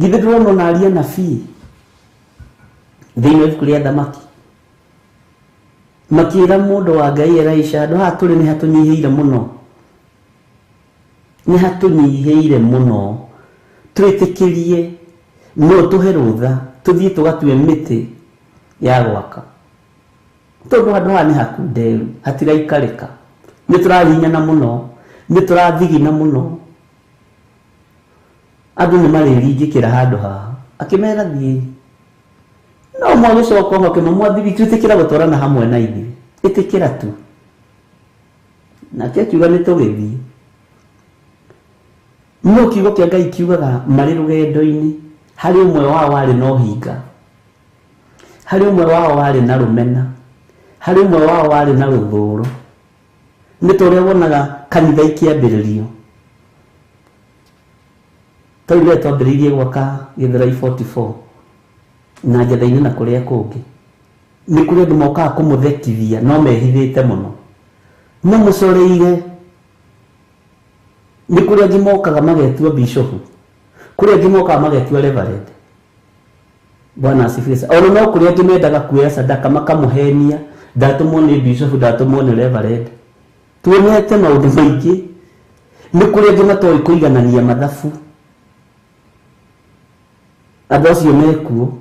Githĩ ndĩrona ona aria nabii thĩinĩ ibuku rĩa thamaki makĩra mũndũ wa Ngai Elisha andũ haha tũrĩ nĩ hatũnyihĩire mũno, nĩ hatũnyihĩire mũno, twĩtĩkĩrie no tũhe rũtha tũthiĩ tũgatue mĩtĩ ya gwaka, tondũ handũ haha nĩ hakunderu hatiraikarĩka, nĩ tũrahinyana mũno, nĩ tũrathigina mũno, andũ nĩ marĩringĩkĩra handũ haha, akĩmera thiĩ no mwagĩcoka hoke mwathiri twĩtĩkĩra gũtwarana hamwe na ithuĩ, ĩtĩkĩra tu, nake akiuga nĩ tũgĩthiĩ. No kiugo kĩa Ngai kiugaga marĩ rũgendo-inĩ, harĩ ũmwe wao warĩ na ũhinga, harĩ ũmwe wao warĩ na rũmena, harĩ ũmwe wao warĩ na rũthũũro. Nĩ ta ũrĩa wonaga kanitha ikĩambĩrĩrio, tũrĩa twambĩrĩirie gwaka Gĩthũrai 44 na Njatha-inĩ na kũrĩa kũngĩ, nĩ kũrĩ andũ mokaga kũmũthekithia no mehithĩte mũno, mamũcoreire. Nĩ kũrĩ angĩ mokaga magetua bishopu, kũrĩ angĩ mokaga magetua reverend. Bwana asifiwe. Ona no kũrĩ angĩ mendaga kuoya sadaka makamũhenia, ndatũmwo nĩ bishopu, ndatũmwo nĩ reverend. Tuonete maũndũ maingĩ. Nĩ kũrĩ angĩ matoĩ kũiganania mathabu, andũ acio mekuo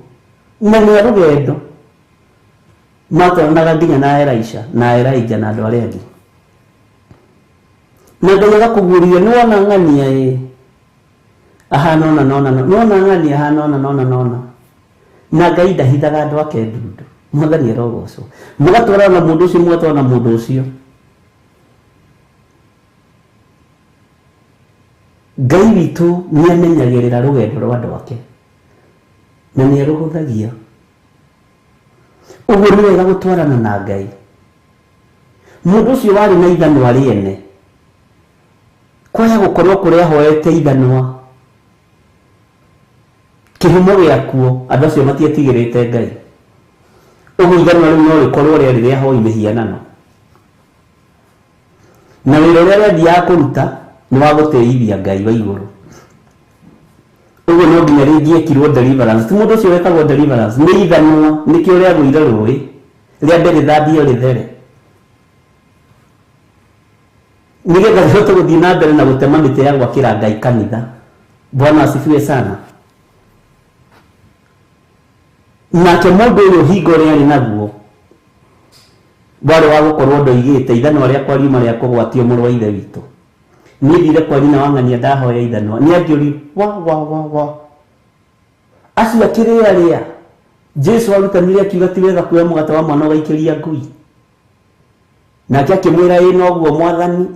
na nĩ rũgendo matwaranaga nginya na Elisha na Elijah na andũ arĩa angĩ. Na Ngai agakũguũria nĩ wona ng'ania ahana nona ng'ania ahana nona, na Ngai ndahithaga andũ ake ndundu. Mwathani arogocwo, mũgatwarana na mũndũ ũcio, mũgatwarana na mũndũ ũcio. Ngai witũ nĩ amenyagĩrĩra rũgendo rwa andũ ake na nĩ arũhũthagia. Ũguo nĩ wega gũtwarana na Ngai. Mũndũ ũcio warĩ na ithanwa rĩene, kwaya gũkorwo kũrĩa hoete ithanwa, kĩhumo gĩakuo andũ acio matiatigĩrĩte Ngai. Ũguo ithanwa rĩu no rĩkorwo rĩarĩ rĩa hoi mĩhianano, na wĩra ũrĩa rĩathiaga kũruta nĩ wa gũtĩithia Ngai wa igũrũ. Ũguo no nginya rĩngĩekirwo deliverance, ti mũndũ ũcio wekagwo deliverance, nĩ ithanwa, nĩkĩo rĩagũire rũĩ rĩambe rĩthambio rĩthere, nĩgetha rĩhote gũthiĩ na mbere na gũtema mĩtĩ ya gwakĩra Ngai kanitha. Bwana asifiwe sana. Nake mũndũ ũyũ hingo ũrĩa arĩ naguo warĩ wa gũkorwo ndoigĩte ithanwa rĩakwa riuma rĩa kũgwatio mũrũ wa ithe witũ, niĩ thire kwa nyina wa ng'ania ndahoya ithanwa, nĩ angĩũri wa acio akĩrĩa Jesu arutanire akiuga ti wega kuoya mũgate wa mwana ũgaikĩria ngui, nake akĩmwĩra ĩ noguo Mwathani,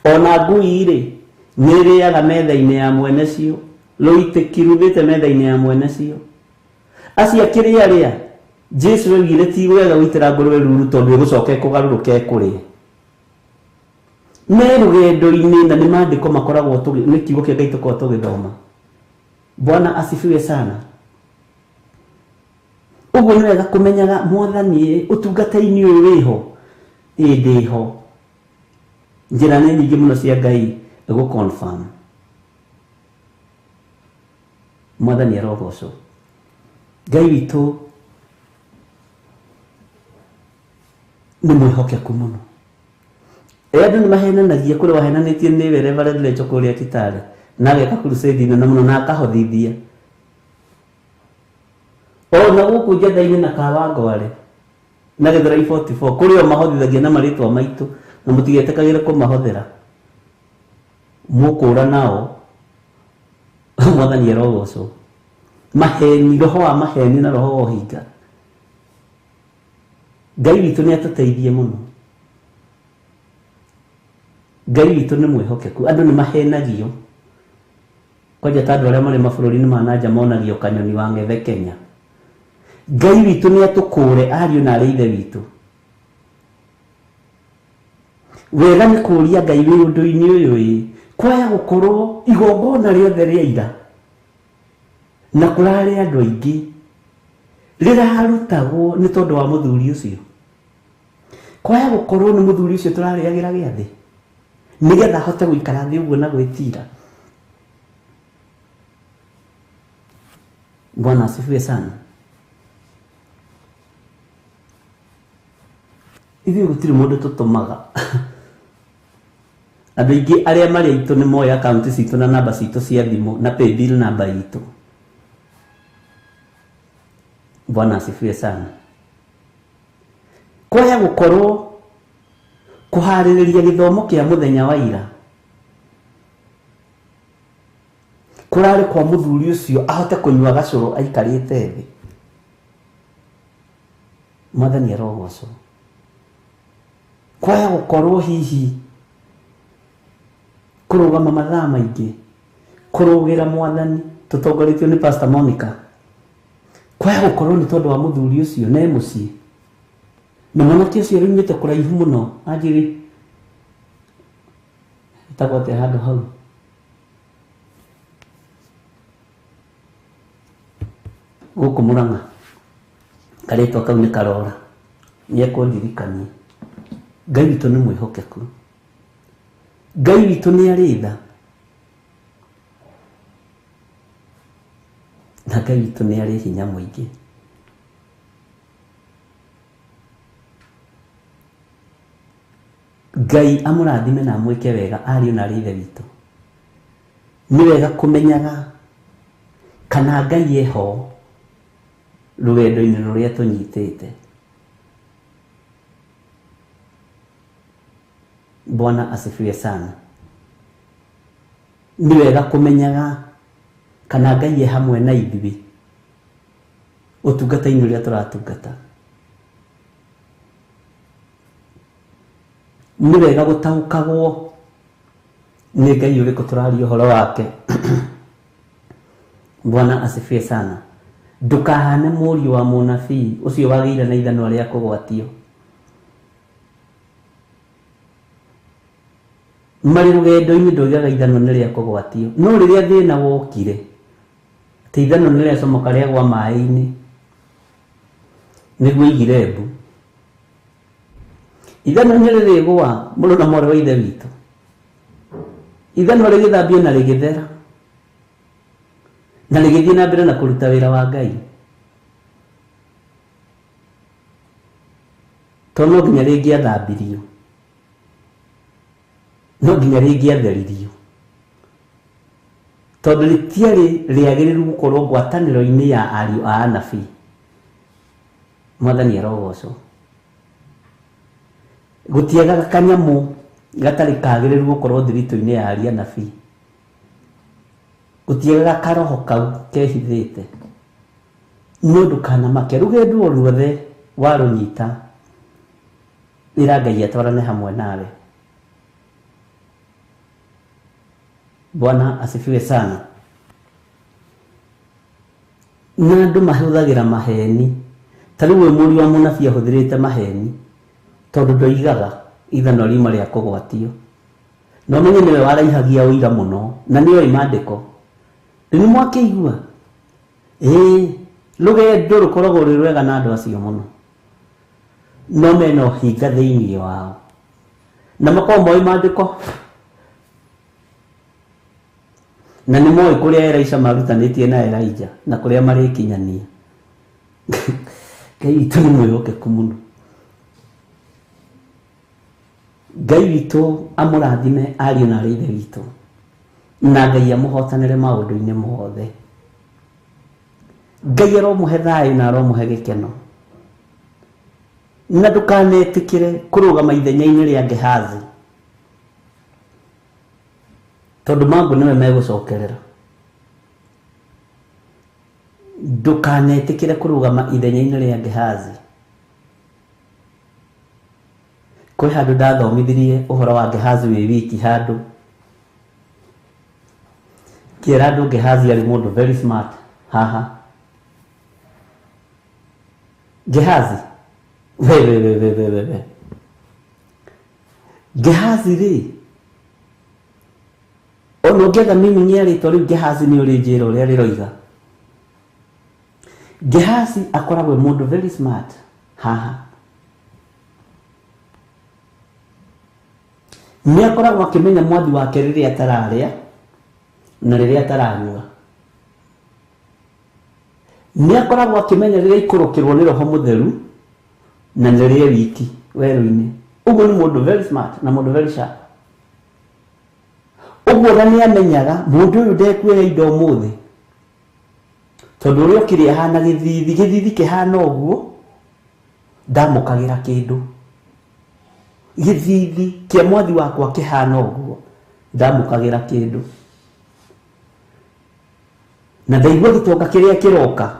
ona ngui rĩ nĩ ĩrĩaga metha-inĩ ya mwene cio, rũitĩki rũthĩte metha-inĩ ya mwene cio. Acio akĩrĩa Jesu augire ti wega gũitĩra ngũrũwe ruru tondũ ĩgũcoka ĩkũgarũrũke kũrĩa. Nĩ rũgendo-inĩ na nĩ maandĩko makoragwo nĩ kiugo kĩa Ngai tũkoragwo tũgĩthoma. Bwana asifiwe sana. Ũguo nĩ wega kũmenyaga Mwathani ũtungata-inĩ ũyũ wĩho, ndĩho. Njĩra nĩ nyingĩ mũno cia Ngai gũconfirm. Mwathani arogocwo. Ngai witũ nĩ mwĩhokeku mũno. Andũ nĩ mahenanagia, kũrĩ wahenanĩtie nĩwe Reverend Rachel kũrĩa Kitale na ageka crusade nene mũno na akahothithia. Na gũkũ Njatha-inĩ na Kawangware na Gĩthũrai 44 kũrĩ o mahothithagia na marĩtwa maitũ na mũtigetĩkagĩre kũmahothera, mũkũra nao. Mwathani arogocwo. Maheni, roho wa maheni na roho wa ũhinga. Ngai witũ nĩ atũteithie mũno. Ngai witũ nĩ mwĩhokeku. Andũ nĩ mahenagio, kwanja ta andũ arĩa marĩ mabũrũri-inĩ ma nanja monagio kanyoni wa ng'ethe Kenya. Ngai witũ nĩ atũkũre ariũ na arĩ ithe witũ. Wega nĩ kũũria Ngai wĩ ũndũ-inĩ ũyũ kwaya gũkorwo igongona rĩothe rĩa ira na kũrarĩ andũ aingĩ rĩrarutagwo nĩ tondũ wa mũthuri ũcio. Kwaya gũkorwo nĩ mũthuri ũcio tũrarĩagĩra gĩathĩ nĩgetha ahote gũikara thĩ ũguo na gwĩtira. Bwana asifiwe sana. ithuĩ gũtirĩ mũndũ tũtũmaga andũ aingĩ arĩa marĩ aitũ nĩ moya akaunti citũ na namba citũ cia thimũ na paybill namba itũ. Bwana asifiwe sana. Kwaya gũkorwo kũharĩrĩria gĩthomo kĩa mũthenya wa ira kũrarĩ kwa mũthuri ũcio ahote kũnyua gacũrũ aikarĩte thĩ. Mwathani arogocwo. Kwaya gũkorwo hihi kũrũgama mathaa maingĩ kũrũgĩra Mwathani tũtongoretio nĩ Pastor Monica. Kwaya gũkorwo nĩ tondũ wa mũthuri ũcio ne mũciĩ na mwanake ũcio rĩumĩte kũraihu mũno anjĩrĩ ĩtagwote handũ hau gũkũ Mũrang'a karĩtwa kau nĩ Karora nĩekũndirikania. Ngai witũ nĩ mwĩhokeku. Ngai witũ nĩ arĩ tha na Ngai witũ nĩ arĩ hinya mũingĩ. Ngai amũrathime na amwĩke wega ariũ na ithe witũ. Nĩ wega kũmenyaga kana Ngai eho rũgendo-inĩ rũrĩa tũnyitĩte. Bwana asifiwe sana. Nĩ wega kũmenyaga kana Ngai e hamwe na ithuĩ ũtungata-inĩ ũrĩa tũratungata. Nĩ wega gũtaũkagwo nĩ Ngai ũrĩkũ tũraria ũhoro wake. Bwana asifiwe sana. Ndũkahane mũriũ wa mũnabii ũcio wagĩire na ithanwa rĩa kũgwatio. Marĩ rũgendo-inĩ ndũigaga ithanwa nĩ rĩa kũgwatio, no rĩrĩa thĩna wokire ti ithanwa nĩ rĩa comoka rĩa gwa maĩ-inĩ nĩguo igire mbu. Ithanwa nĩ rĩrĩgwa mũrũ na mwarĩ wa ithe witũ. Ithanwa rĩgĩthambio na rĩgĩthera na rĩgĩthiĩ na mbere na kũruta wĩra wa Ngai. To no nginya rĩngĩathambirio, no nginya rĩngĩatheririo, tondũ rĩtiarĩ rĩagĩrĩru gũkorwo ngwatanĩro-inĩ ya ariũ a anabii. Mwathani arogocwo. Gũtiagaga kanyamũ gatarĩ kagĩrĩru gũkorwo thiritũ-inĩ ya ariũ anabii. Gũtiagaga karoho kau kehithĩte. No ndũkanamake, rũgendo o ruothe warũnyita ĩra Ngai atwarane hamwe nawe. Bwana asifiwe sana. Na andũ mahũthagĩra maheni. Ta rĩu mũriũ wa mũnabii ahũthĩrĩte maheni tondũ ndoigaga ithanwa riuma rĩa kũgwatio. No menye nĩwe waraihagia ũira mũno na nĩoĩ maandĩko. Nĩ mwakĩigua? Rũgendo rũkoragwo rwĩ rwega na andũ acio mũno, no mena ũhinga thĩinĩ wao na makorwo moĩ maandĩko na nĩ moĩ kũrĩa Elisha marutanĩtie na Elijah na kũrĩa marĩkinyania. Ngai witũ nĩ mwĩhokeku mũno. Ngai witũ amũrathime ariũ na ithe witũ na Ngai amũhotanĩre maũndũ-inĩ mothe. Ngai aromũhe thayũ na aromũhe gĩkeno. Na ndũkanetĩkĩre kũrũgama ithenya-inĩ rĩa Gehazi, tondũ mangũ nĩwe megũcokerera. Ndũkanetĩkĩre kũrũgama ithenya-inĩ rĩa Gehazi. Kwĩ handũ ndathomithirie ũhoro wa Gehazi wĩ wiki handũ kĩera andũ Gehazi arĩ mũndũ very smart. Haha Gehazi Gehazi rĩ, ona ũngĩetha meaning ya rĩtwa rĩu Gehazi nĩ ũrĩ njĩra ũrĩa rĩroiga. Gehazi akoragwo mũndũ very smart. Haha nĩ akoragwo akĩmenya mwathi wake rĩrĩa atararĩa na rĩrĩa ataranyua. Nĩ akoragwo akĩmenya rĩrĩa ikũrũkĩrwo nĩ Roho Mũtheru na rĩrĩa wiki. weru-ini. Uguo ni mundu very smart na mundu very sharp. Uguo na ni amenyaga mundu uyu ndekuoya indo muthi tondu uri okiri ahana githithi kihana uguo ndamukagira kindu githithi kia mwathi wakwa kihana uguo ndamukagira kindu na ndaigua gitonga kiria kiroka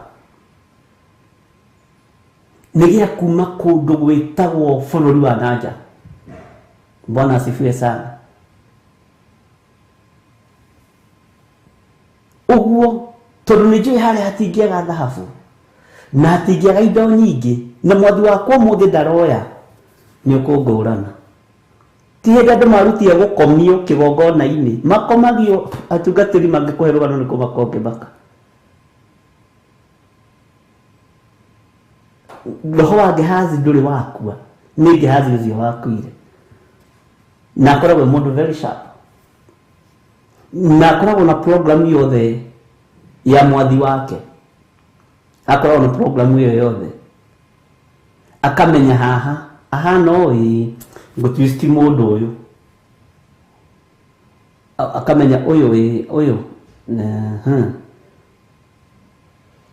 nigia kuma kundu gwitagwo bururi wa nanja. Bwana asifiwe sana. Uguo tondu ni njui haria hatingiaga thahabu na hatingiaga indo nyingi na mwathi wakwa muthi ndaroya ni ukungurana. Ti hindi andu marutie gukomio kigongona-ini makomagio atungatiri mangikuhe rugano ni kumakonge maka. Roho wa Gehazi nduri wakua ni Gehazi ucio wakuire na akoragwo mundu very sharp na akoragwo na program yothe ya mwathi wake, akoragwo na program iyo yothe akamenya haha ahana ngutwist mundu uyu akamenya uyu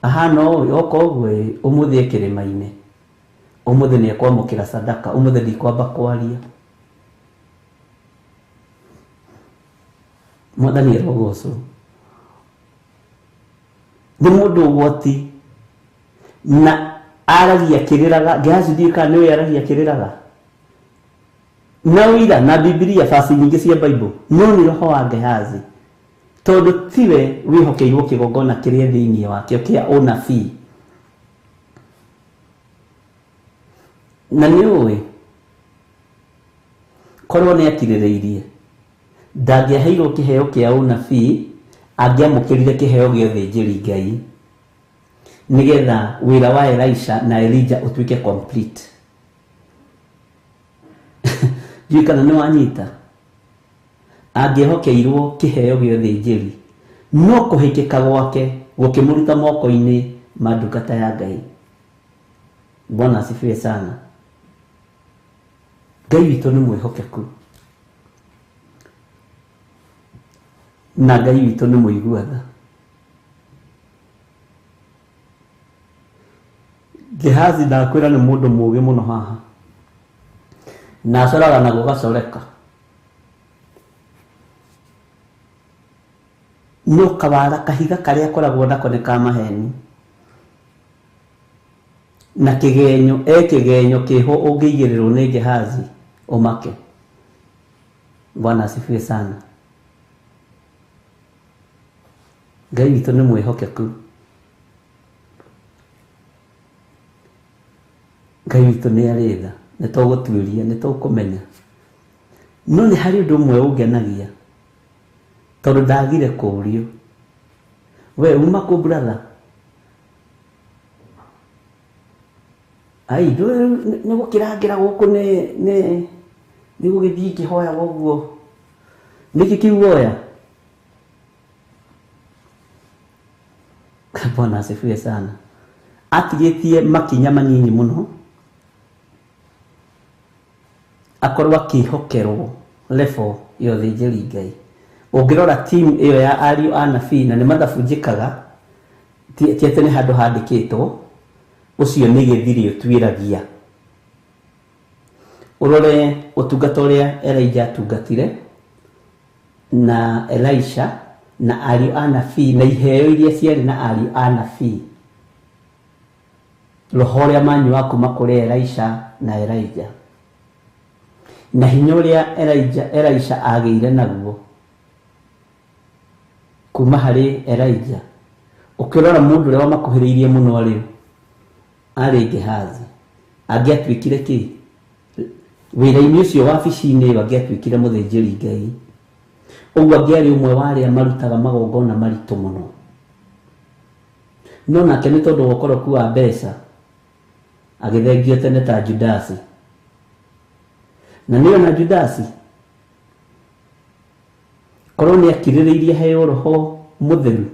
ahana uyu okogwe umuthi ekirima-ini umuthi ni ekwamukira sadaka umuthi ndikwamba kwaria. Mwathani erogocwo ni mundu ugwati na aragia kiriraga. Gehazi ndika niwe aragia kiriraga na wira na Biblia fasi nyingi cia Bible no ni roho wa Gehazi tondu tiwe wihokeirwo kigongona kiria thiini wake kia unabii na niwe korwo ni atiririirie ndangĩaheirwo kĩheo kĩa ũnabii angĩamũkĩrire kĩheo gĩa ũthĩnjĩri Ngai nigetha wĩra wa Elisha na Elijah ũtuĩke complete. Jui kana nĩ wanyita angĩhokeirwo kĩheo gĩa ũthĩnjĩri no kũhĩkĩka gwake gũkĩmũruta moko-inĩ ma ndungata ya Ngai. Bwana asifiwe sana. Ngai witũ nĩ mwĩhokeku na Ngai witũ nĩ mũiguatha. Gehazi ndakwĩra nĩ mũndũ mũũgĩ mũno haha na acoraga na gũgacoreka. No kawara kahiga karĩa akoragwo nako nĩ ka maheni na kĩgenyo kĩgenyo kĩho ũngĩigĩrĩrwo nĩ Gehazi ũmake. Bwana asifiwe sana. Ngai witũ nĩ mwĩhokeku. Ngai witũ nĩ arĩ tha nĩ tũgũtuĩria nĩ tũkũmenya no nĩ harĩ ũndũ ũmwe ũngenagia tondu ndagire kũũrio we uma kũ brother ai nĩ gũkĩrangĩra gũkũ nĩ gũgĩthiĩ kĩhoya ũguo nĩkĩ kiuoya. Bwana asifiwe sana. Atigetie makinya manyinyi muno akorwo akihokerwo level ya ũthĩnjĩri Ngai. Ũngĩrora team iyo ya ariũ anabii na nĩ mathabu njĩkaga ti atĩ nĩ handũ handĩkĩtwo ũcio nĩ gĩthiri ũtuĩragia. Ũrore ũtungata ũrĩa Elijah atungatire na Elisha na ariũ anabii na iheo iria ciarĩ na ariũ anabii roho ũrĩa manyuaga kuma kũrĩ Elisha na Elijah na hinya ũrĩa Elisha agĩire naguo kuma harĩ Elijah. Ũkĩrora mũndũ ũrĩa wamakuhĩrĩirie mũno rĩu arĩ Gehazi angĩatuĩkire kĩ wĩra-inĩ ũcio wabici-inĩ ĩyo angĩatuĩkire mũthĩnjĩri Ngai. Ũguo angĩarĩ ũmwe wa arĩa marutaga magongona maritũ mũno no nake nĩ tondũ ũkoroku wa mbeca agĩthengio tene ta Judasi. Na nĩyo na Judasi korwo nĩ akirĩrĩirie heo roho mũtheru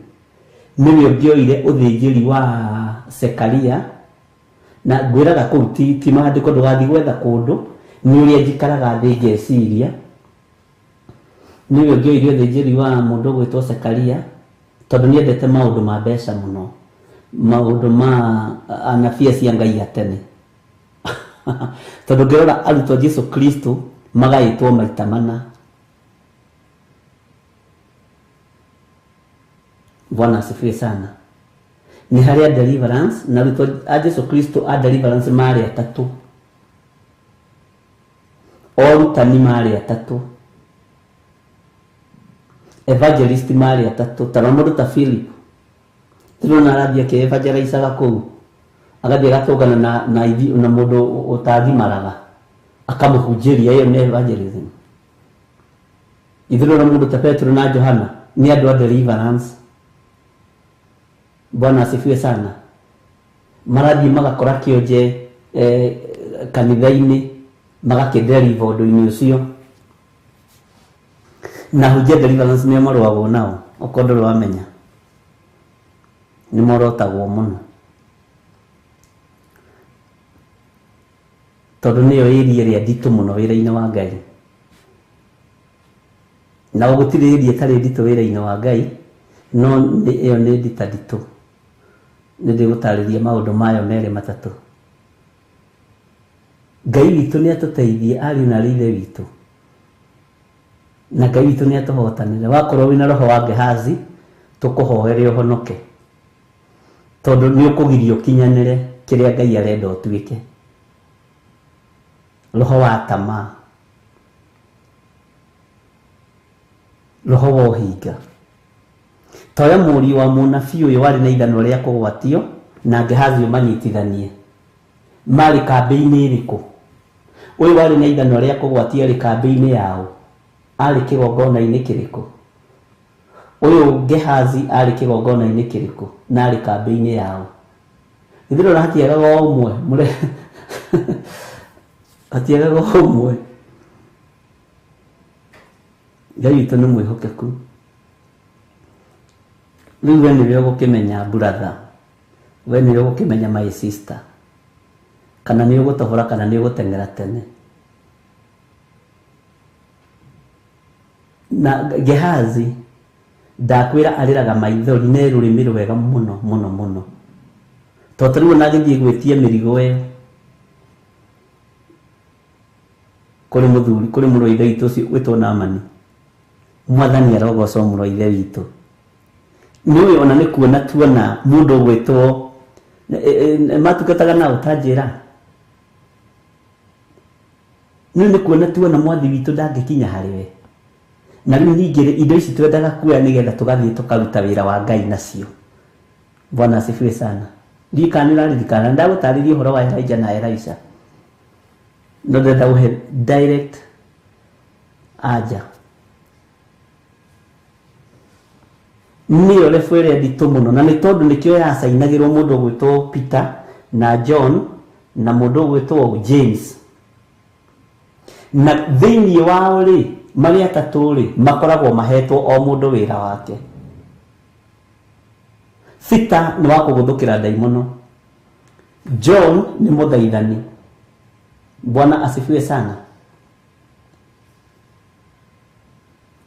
nĩwe ũngĩoire ũthĩnjĩri wa Zekaria na ngwiraga kuu ti maandiko ndugathi gwetha kundu ni uria njikaraga thi ngeciria niwe ngioirio thĩnjĩri wa mundu gwitwo Sekaria tondu ni endete maundu ma mbeca muno maundu ma anabia cia Ngai ya tene tondu ngirora arutwo Jesu Kristo magaitwo maita mana. Bwana asifiwe sana. Ni haria deliverance na arutwo a Jesu Kristo a deliverance mari atatu, orutani mari atatu, evangelist mari atatu. Tara mundu ta Philip turona arathia ke evangelizaga kuu agathie gatungana na mundu utathimaraga akamuhunjiria. Iyo ni evangelism. Ithurona mundu ta Petro na Johana ni andu a deliverance. Bwana asifiwe sana. Marathi magakora kionje kanitha-ini magakideliver undu-ini ucio na hujia deliverance ni marwagwo nao okondo wamenya ni morotagwo muno tondu niyo area ria nditu muno wira-ini wa Ngai na gutire area tari nditu wira-ini wa Ngai no iyo ni nditu nende gutariria maundu mayo mere matatu. Ngai witu ni atuteithie ari na rithe witu na Ngai witu ni atuhotanire. Wakorwo wina roho wa Gehazi tukuhoere uhonoke tondu ni ukugirio kinyanire kiria Ngai arenda utuike. Roho wa tamaa, roho wa uhinga. Toya muri wa munabii uyu wari na ithano ria kugwatio na Gehazi umanyitithanie mari kambi-ini iriku. Uyu wari na ithano ria kugwatio ari kambi-ini yao ari kigongona-ini kiriku? Uyu Gehazi ari kigongona-ini kiriku na ari kambi-ini yao? Ithiro hatiagaga umwe mure hatiagaga umwe. Ngai witu ni mwihokeku. Riu we niwe ugukimenya brother, we niwe ugukimenya my sister, kana ni ugutohora kana ni ugutengera tene. Na Gehazi ndakwira ariraga maithori ne rurimi rwega muno muno muno tondu riu nagithie gwitie mirigo iyo kuri muthuri kuri muroithe witu ucio witwo Naamani. Mwathani arogocwo muroithe witu. Niwe ona ni kuona tuona mundu gwitwo matugataga na utanjira. Niwe ni kuona tuona mwathi witu ndangikinya hariwe. Na riu ningire indo ici twendaga kuoya nigetha tugathie tukaruta wira wa Ngai nacio. Bwana asifiwe sana. Ndikanira ririkana ndagutariria uhoro wa Elijah na Elisha. No ndenda uhe direct aja. Niyo lefwere nditu muno na ni tondu nikio yacainagirwo mundu gwitwo Peter na John na mundu gwitwo James. Na thiini wao ri mari atatu ri makoragwo mahetwo o mundu wira wake. Peter ni wa kuguthukira daimono. John ni muthaithani. Bwana asifiwe sana.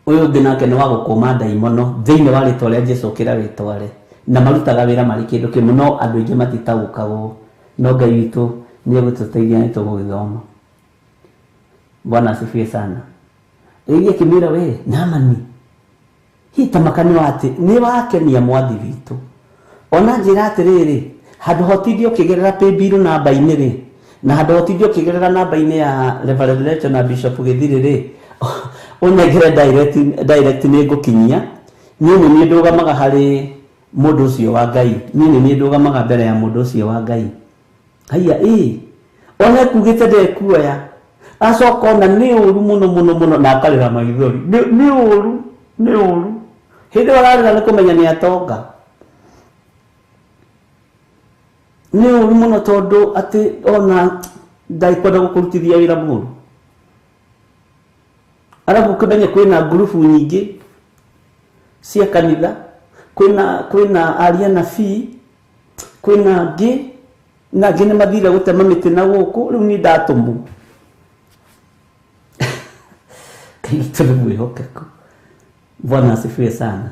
Uyu nginake ni wa gukuma daimono thiini wa ritwa ria Jesu kira ritware na marutaga wira mari kindu kimwe no andu aingi matitagukagwo no Ngai witu ni egututeithia ni tugugithoma. Bwana asifiwe sana. Ege kimira we Naamani hita makani wate ni wakenia mwathi witu ona njira atiriri handu hotithio kigerera paybill namba-ini ri na handu hotithio kigerera namba-ini ya Reverend Lecho na Bishop Githiri ri unegere direct ni ngukinyia ni ndugamaga hari mundu ucio wa Ngai ni ndugamaga mbere ya mundu ucio wa Ngai. Haya ona kugite ndekuoya acoka ona ni uru muno na akarira maithori ni uru hindi wararira ni kumenya ni atonga ni uru muno tondu ati ona ndaikwenda gukurutithia wira muru. Arabu kumenya kwina grupu nyingi cia kanitha kwina aria na fi kwina ngi na ngine mathire gutema miti na guku riu ni ndatumu kitu mwihokeko. Bwana asifiwe sana.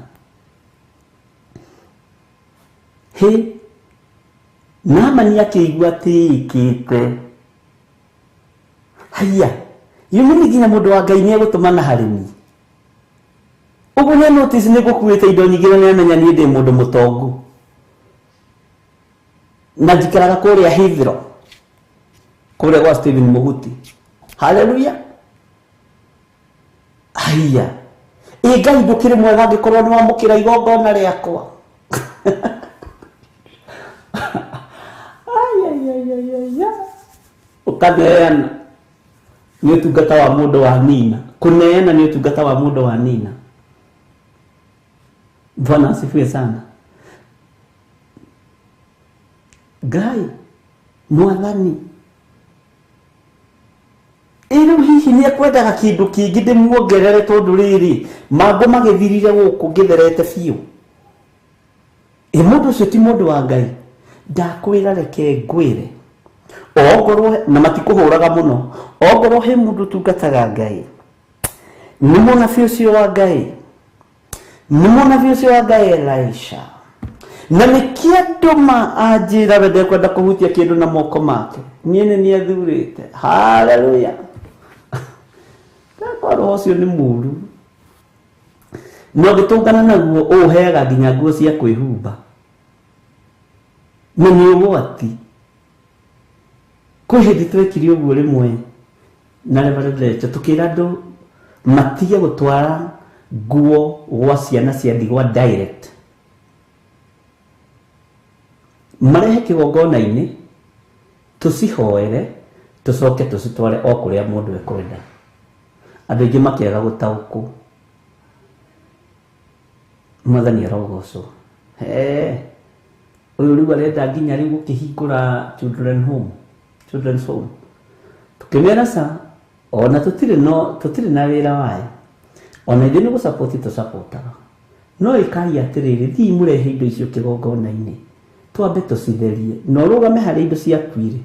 Naamani akĩigua tikĩte haya yumuni nginya mũndũ wa Ngai nĩegũtũmana harĩ niĩ. Ũguo nĩ notice nĩ gũkuĩte indo nyingĩ na nĩamenya niĩ ndĩ mũndũ mũtongu na njikaraga kũrĩa Hithiro kũrĩa gwa Stephen Mũhuti. Haleluya. Haya Ngai ndũkĩrĩ mwega angĩkorwo nĩ wamũkĩra igongona rĩakwa. Ukaneana ni ũtungata wa mũndũ wa nina. Kuneana ni ũtungata wa mũndũ wa nina. Bwana asifiwe sana. Ngai mwathani ĩrĩu hihi nĩ ekwendaga kĩndũ kĩngĩ ndĩmuongerere tondũ rĩrĩ mambo magĩthirire gũkũ ngĩtherete biũ. Mũndũ ũcio ti mũndũ wa Ngai. Ndakwĩra reke ngwĩre ongorwo na matikũhũraga mũno ongorwo he mũndũ tungataga Ngai nĩ mũnabii ũcio wa Ngai, nĩ mũnabii ũcio wa Ngai Elisha. Na nĩkĩandũma anjĩra we ndekwenda kũhutia kĩndũ na moko make niĩ nĩ nĩathurĩte. Haleluya. Ndakorwo ũcio nĩ mũru no gĩtũngana naguo ũheaga nginya nguo cia kwĩhumba na nĩ ũgwati. Kwĩ hĩndĩ twekire ũguo rĩmwe na Reverend Lecho tũkĩra andũ matige gũtwara nguo gwa ciana cia ndigwa direct, marehe kĩgongona-inĩ tũcihoere tũcoke tũcitware o kũrĩa mũndũ ekwenda. Andũ aingĩ makĩaga gũtaũkwo. Mwathani arogocwo. Ũyũ rĩu arenda nginya rĩu gũkĩhingũra children's home. Tukĩmera sa ona tũtirĩ na wĩra wayo. Ona ithuĩ nĩ gũsupport tũsupportaga. No ĩkaria atĩrĩrĩ thiĩ mũrehe indo icio kĩgongona-inĩ twambe tũcitherie na ũrũgame harĩ indo ciakuire.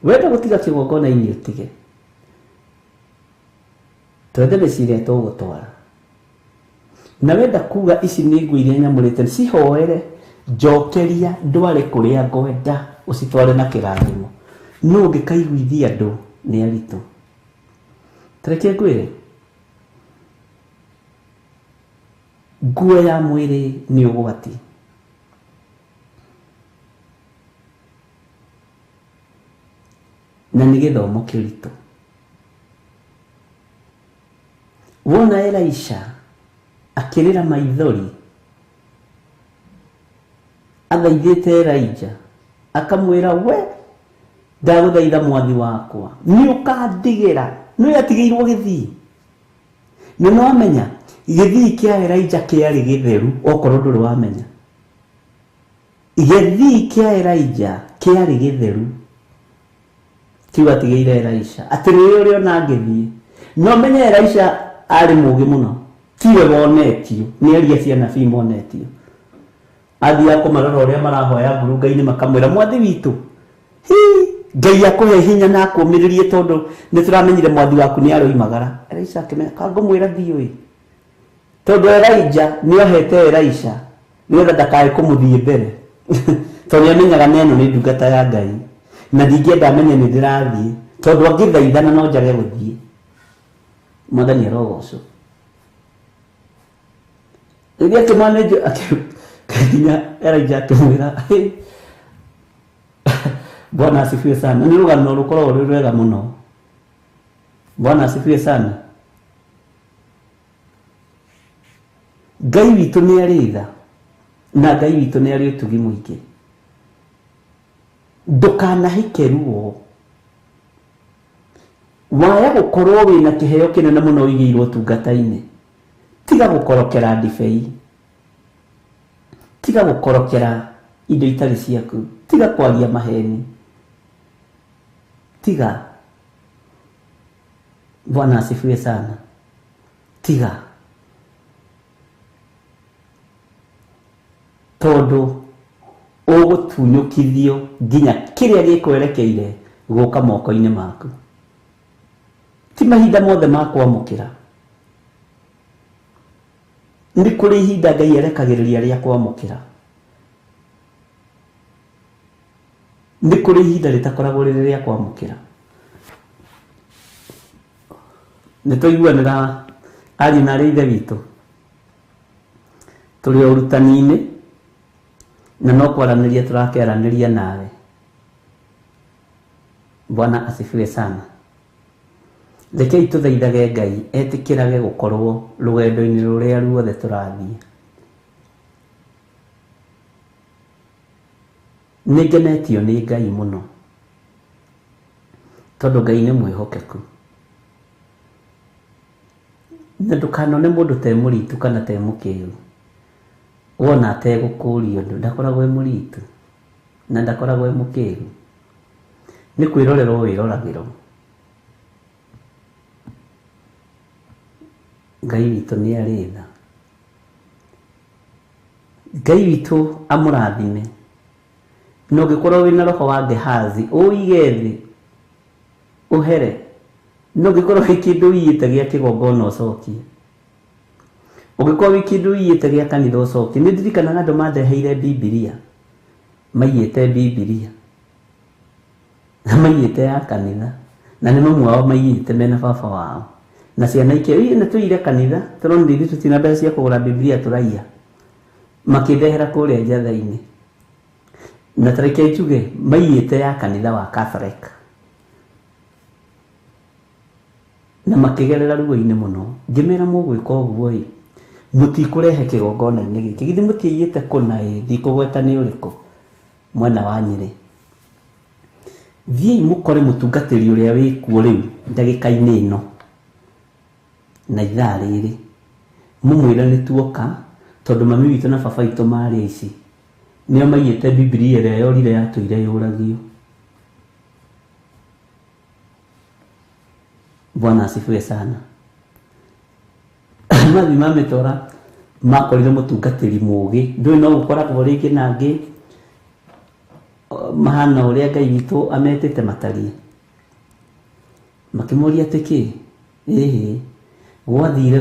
Wenda gũtiga kĩgongona-inĩ ũtige. Twende mĩciĩ tũgũtwara. Na wenda kuga ici nĩ nguo iria nyamũrĩte cihoere njokeria ndware kũrĩa ngwenda ũcitware na kĩrathimo. No ũngĩkaiguithia andũ nĩ aritũ. Tareke ngwĩre nguo ya mwĩrĩ nĩ ũgwati. Na nĩ gĩthomo kĩritũ. Wona Elisha akĩrĩra maithori athaithĩte Elijah akamwĩra we ndagũthaitha mwathi wakwa nĩ ũkandigĩra. Nĩ atigĩirwo gĩthii. Nĩ wamenya gĩthii kĩa Elijah kĩarĩ gĩtheru okorwo ndũrĩ wamenya. Gĩthii kĩa Elijah kĩarĩ gĩtheru. Tiga atigĩire Elisha atĩrĩrĩ ũrĩa ona ngĩthiĩ. No menye Elisha arĩ mũũgĩ mũno. Tiwe wonetio nĩ aria cia nabii monetio. Athiĩ kũmarora ũrĩa marahoya ngurunga-inĩ makamwĩra mwathi witũ Ngai akũhe hinya na akũmĩrĩrie tondũ nĩ tũramenyire mwathi waku nĩ aroimagara. Elisha akĩmenya kangũmwĩra thiĩ tondũ Elijah nĩ ohete Elisha nĩgetha ndakae kũmũthiĩ mbere tondũ nĩamenyaga neno nĩ ndungata ya Ngai na ndingĩenda amenye nĩ ndĩrathiĩ tondũ angĩthaithana no njage gũthiĩ. Mwathani arogocwo. Rĩrĩa akĩmanage akinya Elijah akĩmwĩra Bwana asifiwe sana. Nĩ rũgano rũkoragwo rwĩ rwega mũno. Bwana asifiwe sana. Ngai witũ nĩ arĩ tha na Ngai witũ nĩ arĩ ũtugi mũingĩ. Ndũkanahike ruo. Waya gũkorwo wĩna kĩheo kĩnene mũno wĩigĩirwo ũtungata-inĩ. Tiga gũkorokera ndibei. Tiga gũkorokera indo itarĩ ciaku. Tiga kwaria maheni. Tiga. Bwana asifiwe sana. Tiga. Tondũ ũgũtunyũkithio nginya kĩrĩa gĩkwerekeire gũka moko-inĩ maku. Ti mahinda mothe ma kwamũkĩra. Nĩ kũrĩ ihinda Ngai erekagĩrĩria rĩa kwamũkĩra. Nĩ kũrĩ ihinda rĩtakoragwo rĩrĩ rĩa kwamũkĩra. Nĩ tũiguanĩra ariũ na arĩ ithe witũ. Tũrĩ o ũrutani-inĩ na no kwaranĩria tũrakĩaranĩria nawe. Bwana asifiwe sana. Rekei tũthaithage Ngai etĩkĩrage gũkorwo rũgendo-inĩ rũrĩa ruothe tũrathiĩ. Nĩngenetio nĩ Ngai mũno tondũ Ngai nĩ mwĩhokeku. Na ndũkanone mũndũ te mũritu kana te mũkĩĩgu. Wona ategũkũria ũndũ ndakoragwo e mũritu na ndakoragwo e mũkĩĩgu. Nĩ kwĩrorerwo wĩroragĩrwo. Ngai witũ nĩ arĩ tha. Ngai witũ amũrathime. Na ũngĩkorwo wĩna roho wa Gehazi ũige thĩ ũhere. Na ũngĩkorwo wĩ kĩndũ wĩyĩte gĩa kĩgongona ũcokie. Ũngĩkorwo wĩ kĩndũ wĩyĩte gĩa kanitha ũcokie. Nĩ ndirikanaga andũ mandeheire Bibilia maiyĩte Bibilia na maiyĩte ya kanitha na nĩ mamwe wao maiyĩte mena baba wao. Na ciana ikĩo na tũire kanitha tũrona ithuĩ tũtina mbeca cia kũgũra Bibilia tũraiya. Makĩndehera kũrĩa njatha-inĩ. Na tareke njuge maiyĩte ya kanitha wa Catholic. Na makĩgerera ruo-inĩ mũno. Ngĩmera mũgwĩka ũguo mũtikũrehe kĩgongona-inĩ gĩkĩ. Githĩ mũtiĩyĩte kũna ndikũgweta nĩ ũrĩkũ mwena wa Nyĩrĩ. Thiĩi mũkore mũtungatĩri ũrĩa wĩkuo rĩu ndagĩka-inĩ ĩno na ithaa rĩrĩ. Mũmwĩre nĩ tuoka tondũ mami witũ na baba witũ marĩ ici. Nĩo maiyĩte Bibilia ĩrĩa yorire yatũire yũragio. Bwana asifiwe sana. Mathi mamĩtora makorire mũtungatĩri mũũgĩ. Ndũĩ no gũkoragwo rĩngĩ nangĩ mahana ũrĩa Ngai witũ ametĩte matariĩ. Makĩmoria atĩ kĩ? Gwathire.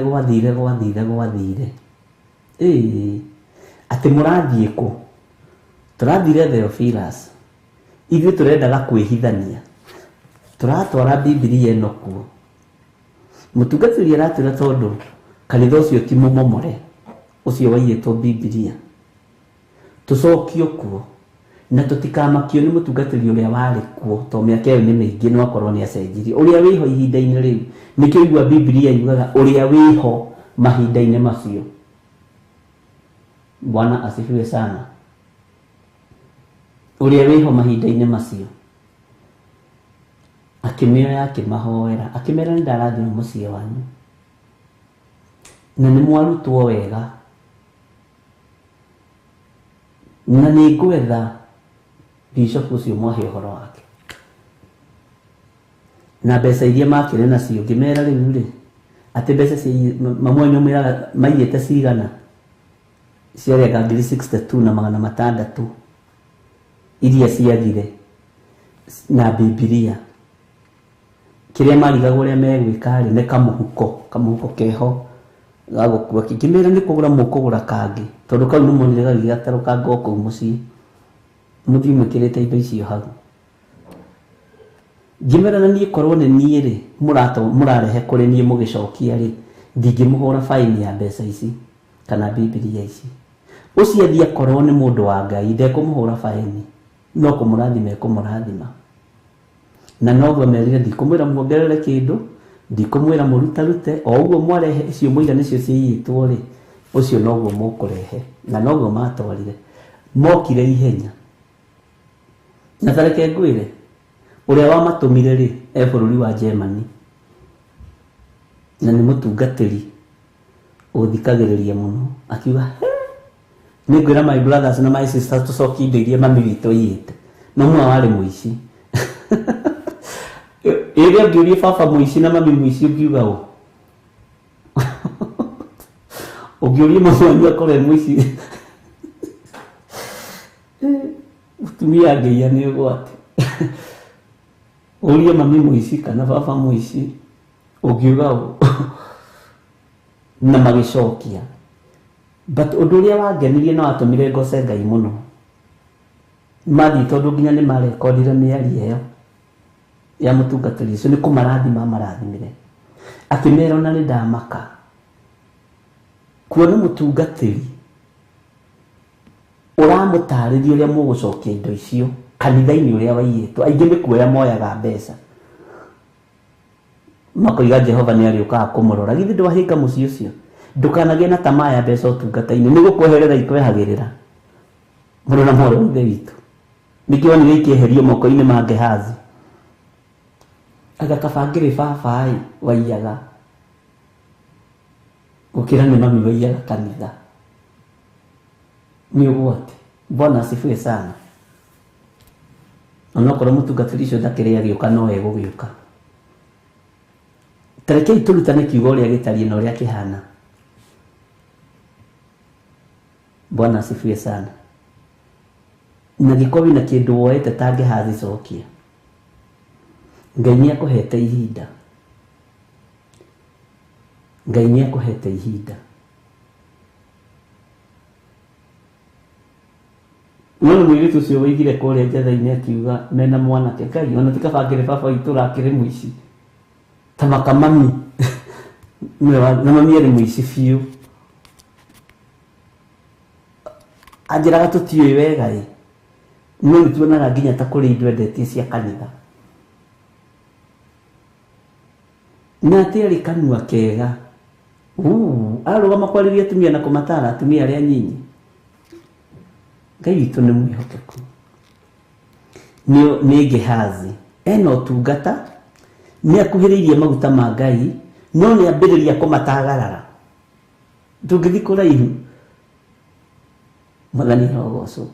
Atĩ mũrathiĩ kũ? Tũrathire Theophilus. Ithuĩ tũrendaga kwĩhithania. Tũratwara Bibilia ĩno kuo. Mũtungatĩri aratwĩra tondũ kanitha ũcio ti mũmomore ũcio waiyĩtwo Bibilia. Tũcokio kuo na tũtikamakio nĩ mũtungatĩri ũrĩa warĩ kuo tondũ mĩaka ĩyo nĩ mĩingĩ no akorwo nĩ acenjirie. Ũrĩa wĩho ihinda-inĩ rĩu nĩkĩo igua Bibilia yugaga ũrĩa wĩho mahinda-inĩ macio. Bwana asifiwe sana. Ũrĩa wĩho mahinda-inĩ macio. Akĩmĩoya akĩmahoera. Akĩmera nĩ ndarathiĩ mũciĩ wanyu. Na nĩ mwarutwo wega. Na nĩ ngwetha bishop ũcio mwahe ũhoro wake. Na mbeca iria makĩrĩ nacio ngĩmera rĩu rĩ. Atĩ mbeca mamwenyu mwĩraga maiyĩte cigana. Ciarega 62 na 600 iria ciathire na Bibilia. Kĩrĩa marigagwo ũrĩa megwĩka rĩ nĩ kamũhuko keho gagũkua. Ngĩmera nĩ kũgũra mũkũgũra kangĩ tondũ kau nĩ monire gagĩgatarũ kangĩ kũu mũciĩ. Mũthiĩ mwĩkĩrĩte indo icio hau. Ngĩmera na niĩ korwo nĩ niĩ rĩ mũrarehe kũrĩ niĩ mũgĩcokia rĩ ndingĩmũhũra faini ya mbeca ici kana Bibilia ici. Ũcio athiĩ akorwo nĩ mũndũ wa Ngai ndekũmũhũra faini no kũmũrathima ekũmũrathima. Na noguo merire ndikũmwĩra muongerere kĩndũ, ndikũmwĩra mũrutarute, o ũguo mwarehe icio mũiga nĩcio ciĩyĩtwo rĩ ũcio noguo mũkũrehe. Na noguo matwarire. Mokire ihenya. Na tareke ngwĩre ũrĩa wamatũmire rĩ bũrũri wa Germany. Na nĩ mũtungatĩri ũthikagĩrĩria mũno. Akiuga nĩ ngwĩra my brothers na my sisters tũcokie indo iria mami witũ iyĩte. Na mwa warĩ mũici. Ĩrĩa ngĩũria baba mũici na mami mũici ũngiuga ũũ. Ũngĩũria mami wanyu akorwo mũici. mutumia ngeia nĩ ũgwati ũrie mami mũici kana baba mũici ũngiuga na magĩcokia. But ũndũ ũrĩa wangenirie no atũmire ngoce Ngai mũno, mathiĩ tondũ nginya nĩ marekondire mĩario ĩyo ya mũtungatĩri ũcio, nĩ kũmarathima marathimire, akĩmera ona nĩ ndamaka kuona mũtungatĩri ũramũtarĩria ũrĩa mũgũcokia indo icio kanitha-inĩ ũrĩa waiyĩtwo. Aingĩ nĩ kuoya moyaga mbeca makoiga Jehova nĩ arĩũkaga kũmũrora. Githĩ ndwahinga mũciĩ ũcio? Ndũkanagĩe na tamaa ya mbeca ũtungata-inĩ, nĩ gũkweherera ikwehagĩrĩra. Mũrũ na mwarĩ wa ithe witũ, nĩkĩo onire ikĩeherio moko-inĩ ma Gehazi, agakabangĩrĩ baba waiyaga gũkĩra nĩ mami waiyaga kanitha. Nĩ ũgwati. Bwana asifiwe sana. Onokorwo mũtungatĩri ũcio ndakĩrĩ agĩũka no egũgĩũka. Tarekei tũrutane kiugo ũrĩa gĩtariĩ na ũrĩa kĩhana. Bwana asifiwe sana. Na gĩkorwo na kĩndũ woete ta Gehazi cokia. Ngai nĩ akũhete ihinda. Ngai nĩ akũhete ihinda. No mũirĩtu ũcio woigire kũrĩa njatha-inĩ akiuga mena mwanake, Ngai ona tikabangĩre baba witũ ũrakĩrĩ mũici ta makamami na mami arĩ mũici biũ. Anjĩraga tũtiũĩ wega no nĩtuonaga nginya ta kũrĩ indo endetie cia kanitha. Na atĩ arĩ kanua kega arũgama kwarĩria atumia na kũmatara atumia arĩa nyinyi. Ngai witũ nĩ mwĩhokeku. Nĩ Gehazi ena ũtungata, nĩ akuhĩrĩirie maguta ma Ngai, no nĩ ambĩrĩria kũmatagarara. Ndũngĩthiĩ kũraihu. Mwathani arogocwo.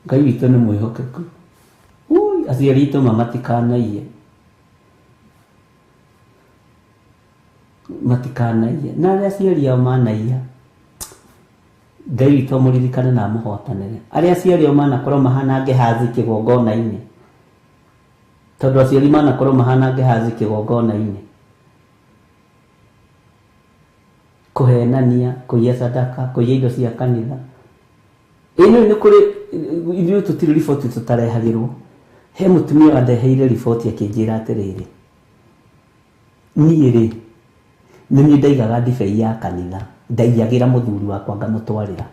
Ngai witũ nĩ mwĩhokeku. Aciari aitũ matikanaie. Matikanaie. Na arĩa aciari ao manaiya, Ngai witũ amũririkane na amũhotanĩre. Arĩa aciari ao manakorwo mahana Gehazi kĩgongona-inĩ, tondũ aciari manakorwo mahana Gehazi kĩgongona-inĩ, kũhenania, kũiya sadaka, kũiya indo cia kanitha. Ĩno nĩ kũrĩ ithuĩ tũtirĩ riboti tũtarehagĩrwo. He mũtumia wandeheire riboti akĩnjĩra atĩrĩrĩ, niĩ rĩ nĩ niĩ ndaigaga ndibei ya kanitha, ndaiyagĩra mũthuri wakwa ngamũtwarĩra.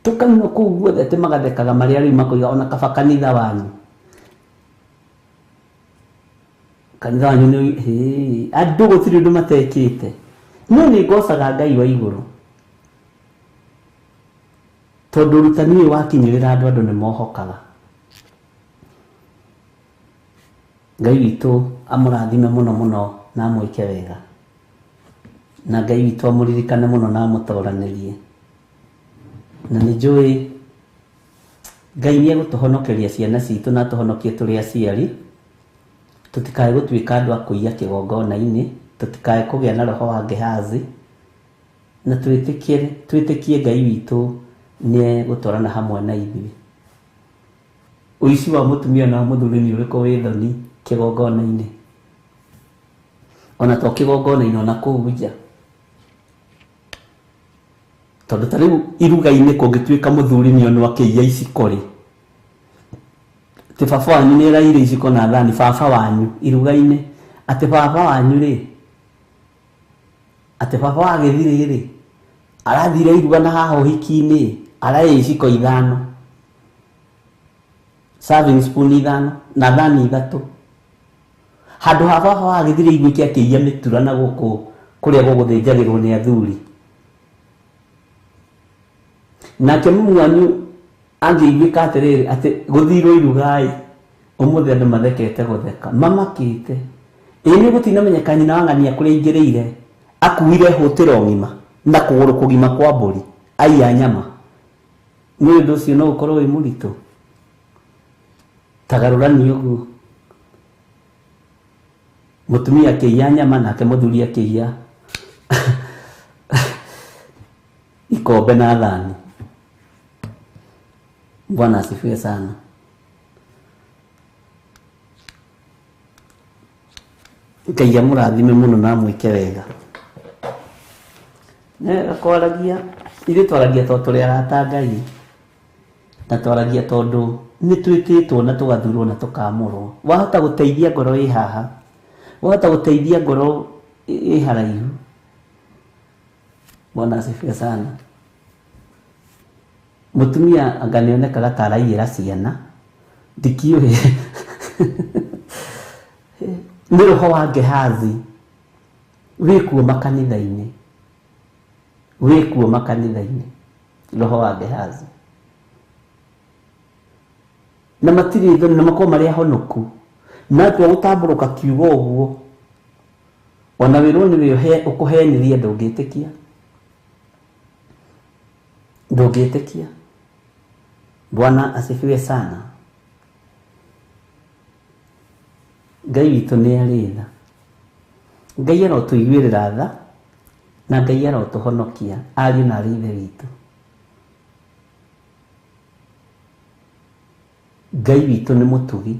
Tũkauma kũu guothe atĩ magathekaga marĩa rĩu makoiga ona kaba kanitha wanyu. Kanitha wanyu nĩ andũ gũtirĩ ũndũ matekĩte. No nĩ ngocaga Ngai wa igũrũ, tondũ ũrutani ũyũ wakinyĩrĩra andũ nĩ mohokaga. Ngai witũ amũrathime mũno mũno na amwĩke wega, na Ngai witũ amũririkane mũno na amũtoranĩrie. Na nĩ njũĩ Ngai nĩ egũtũhonokeria ciana citũ na tũhonokie tũrĩ aciari, tũtikae gũtuĩka andũ a kũiya kĩgongona-inĩ, tũtikae kũgĩa na roho wa Gehazi, na twĩtĩkie Ngai witũ nĩ gũtwarana hamwe na ithuĩ. Ũici wa mũtumia na mũthuri nĩ ũrĩkũ wĩ thoni kĩgongona-inĩ, ona to kĩgongona-inĩ ona kũu nja. Tondũ ta rĩu iruga-inĩ kũngĩtuĩka mũthuri nĩ onwo akĩiya iciko rĩ, atĩ baba wanyu nĩ eraire iciko na thani, baba wanyu iruga-inĩ, atĩ baba wanyu rĩ, atĩ baba wa gĩthirĩ rĩ arathire iruga na haha ũhiki-inĩ araye iciko 5, serving spoon 5 na thani 3. Handũ ha baba wa gĩthirĩ iguĩke akĩiya mĩtura na gũkũ kũrĩa gũgũthĩnjagĩrwo nĩ athuri. Nake mũmu wanyu angĩiguĩka atĩrĩrĩ atĩ gũthirwo iruga-ĩ, ũmũthĩ andũ mathekete gũtheka mamakĩte. Ĩĩ nĩ gũtinamenyeka nyina wa ng'ania kũrĩa aingĩrĩire akuire hũtĩro ng'ima na kũgũrũ kũgima kwa mbũri aiya nyama. Nĩ ũndũ ũcio no ũkorwo wĩ mũritũ. Tagarũrani ũguo, mũtumia akĩiya nyama nake mũthuri akĩiya ikombe na thani. Bwana asifiwe sana. Ngai amurathime muno na mwike wega. Gakwaragia ithe twaragia to tũrĩ arata Ngai, na twaragia tondu nĩ twĩtĩtwo na tũgathurwo na tũkamũrwo. Wahota gũteithia ngoro ĩ haha, wahota gũteithia ngoro ĩ haraihu. Bwana asifiwe sana. Mutumia anga nĩonekaga ta araiyĩra ciana, ndikiũĩ. Nĩ roho wa Gehazi wĩkuo makanitha-inĩ, wĩkuo makanitha-inĩ, roho wa Gehazi. Na matirĩ thoni na makorwo marĩ ahonoku, na atua gũtambũrũka kiugo ũguo, ona wĩrwo nĩwe ũkũhenirie ndũngĩtĩkia, ndũngĩtĩkia. Bwana asifiwe sana. Ngai witũ nĩ arĩ tha. Ngai arotũiguĩrĩra tha, na Ngai arotũhonokia ariũ na arĩ ithe witũ. Ngai witũ nĩ mũtugi.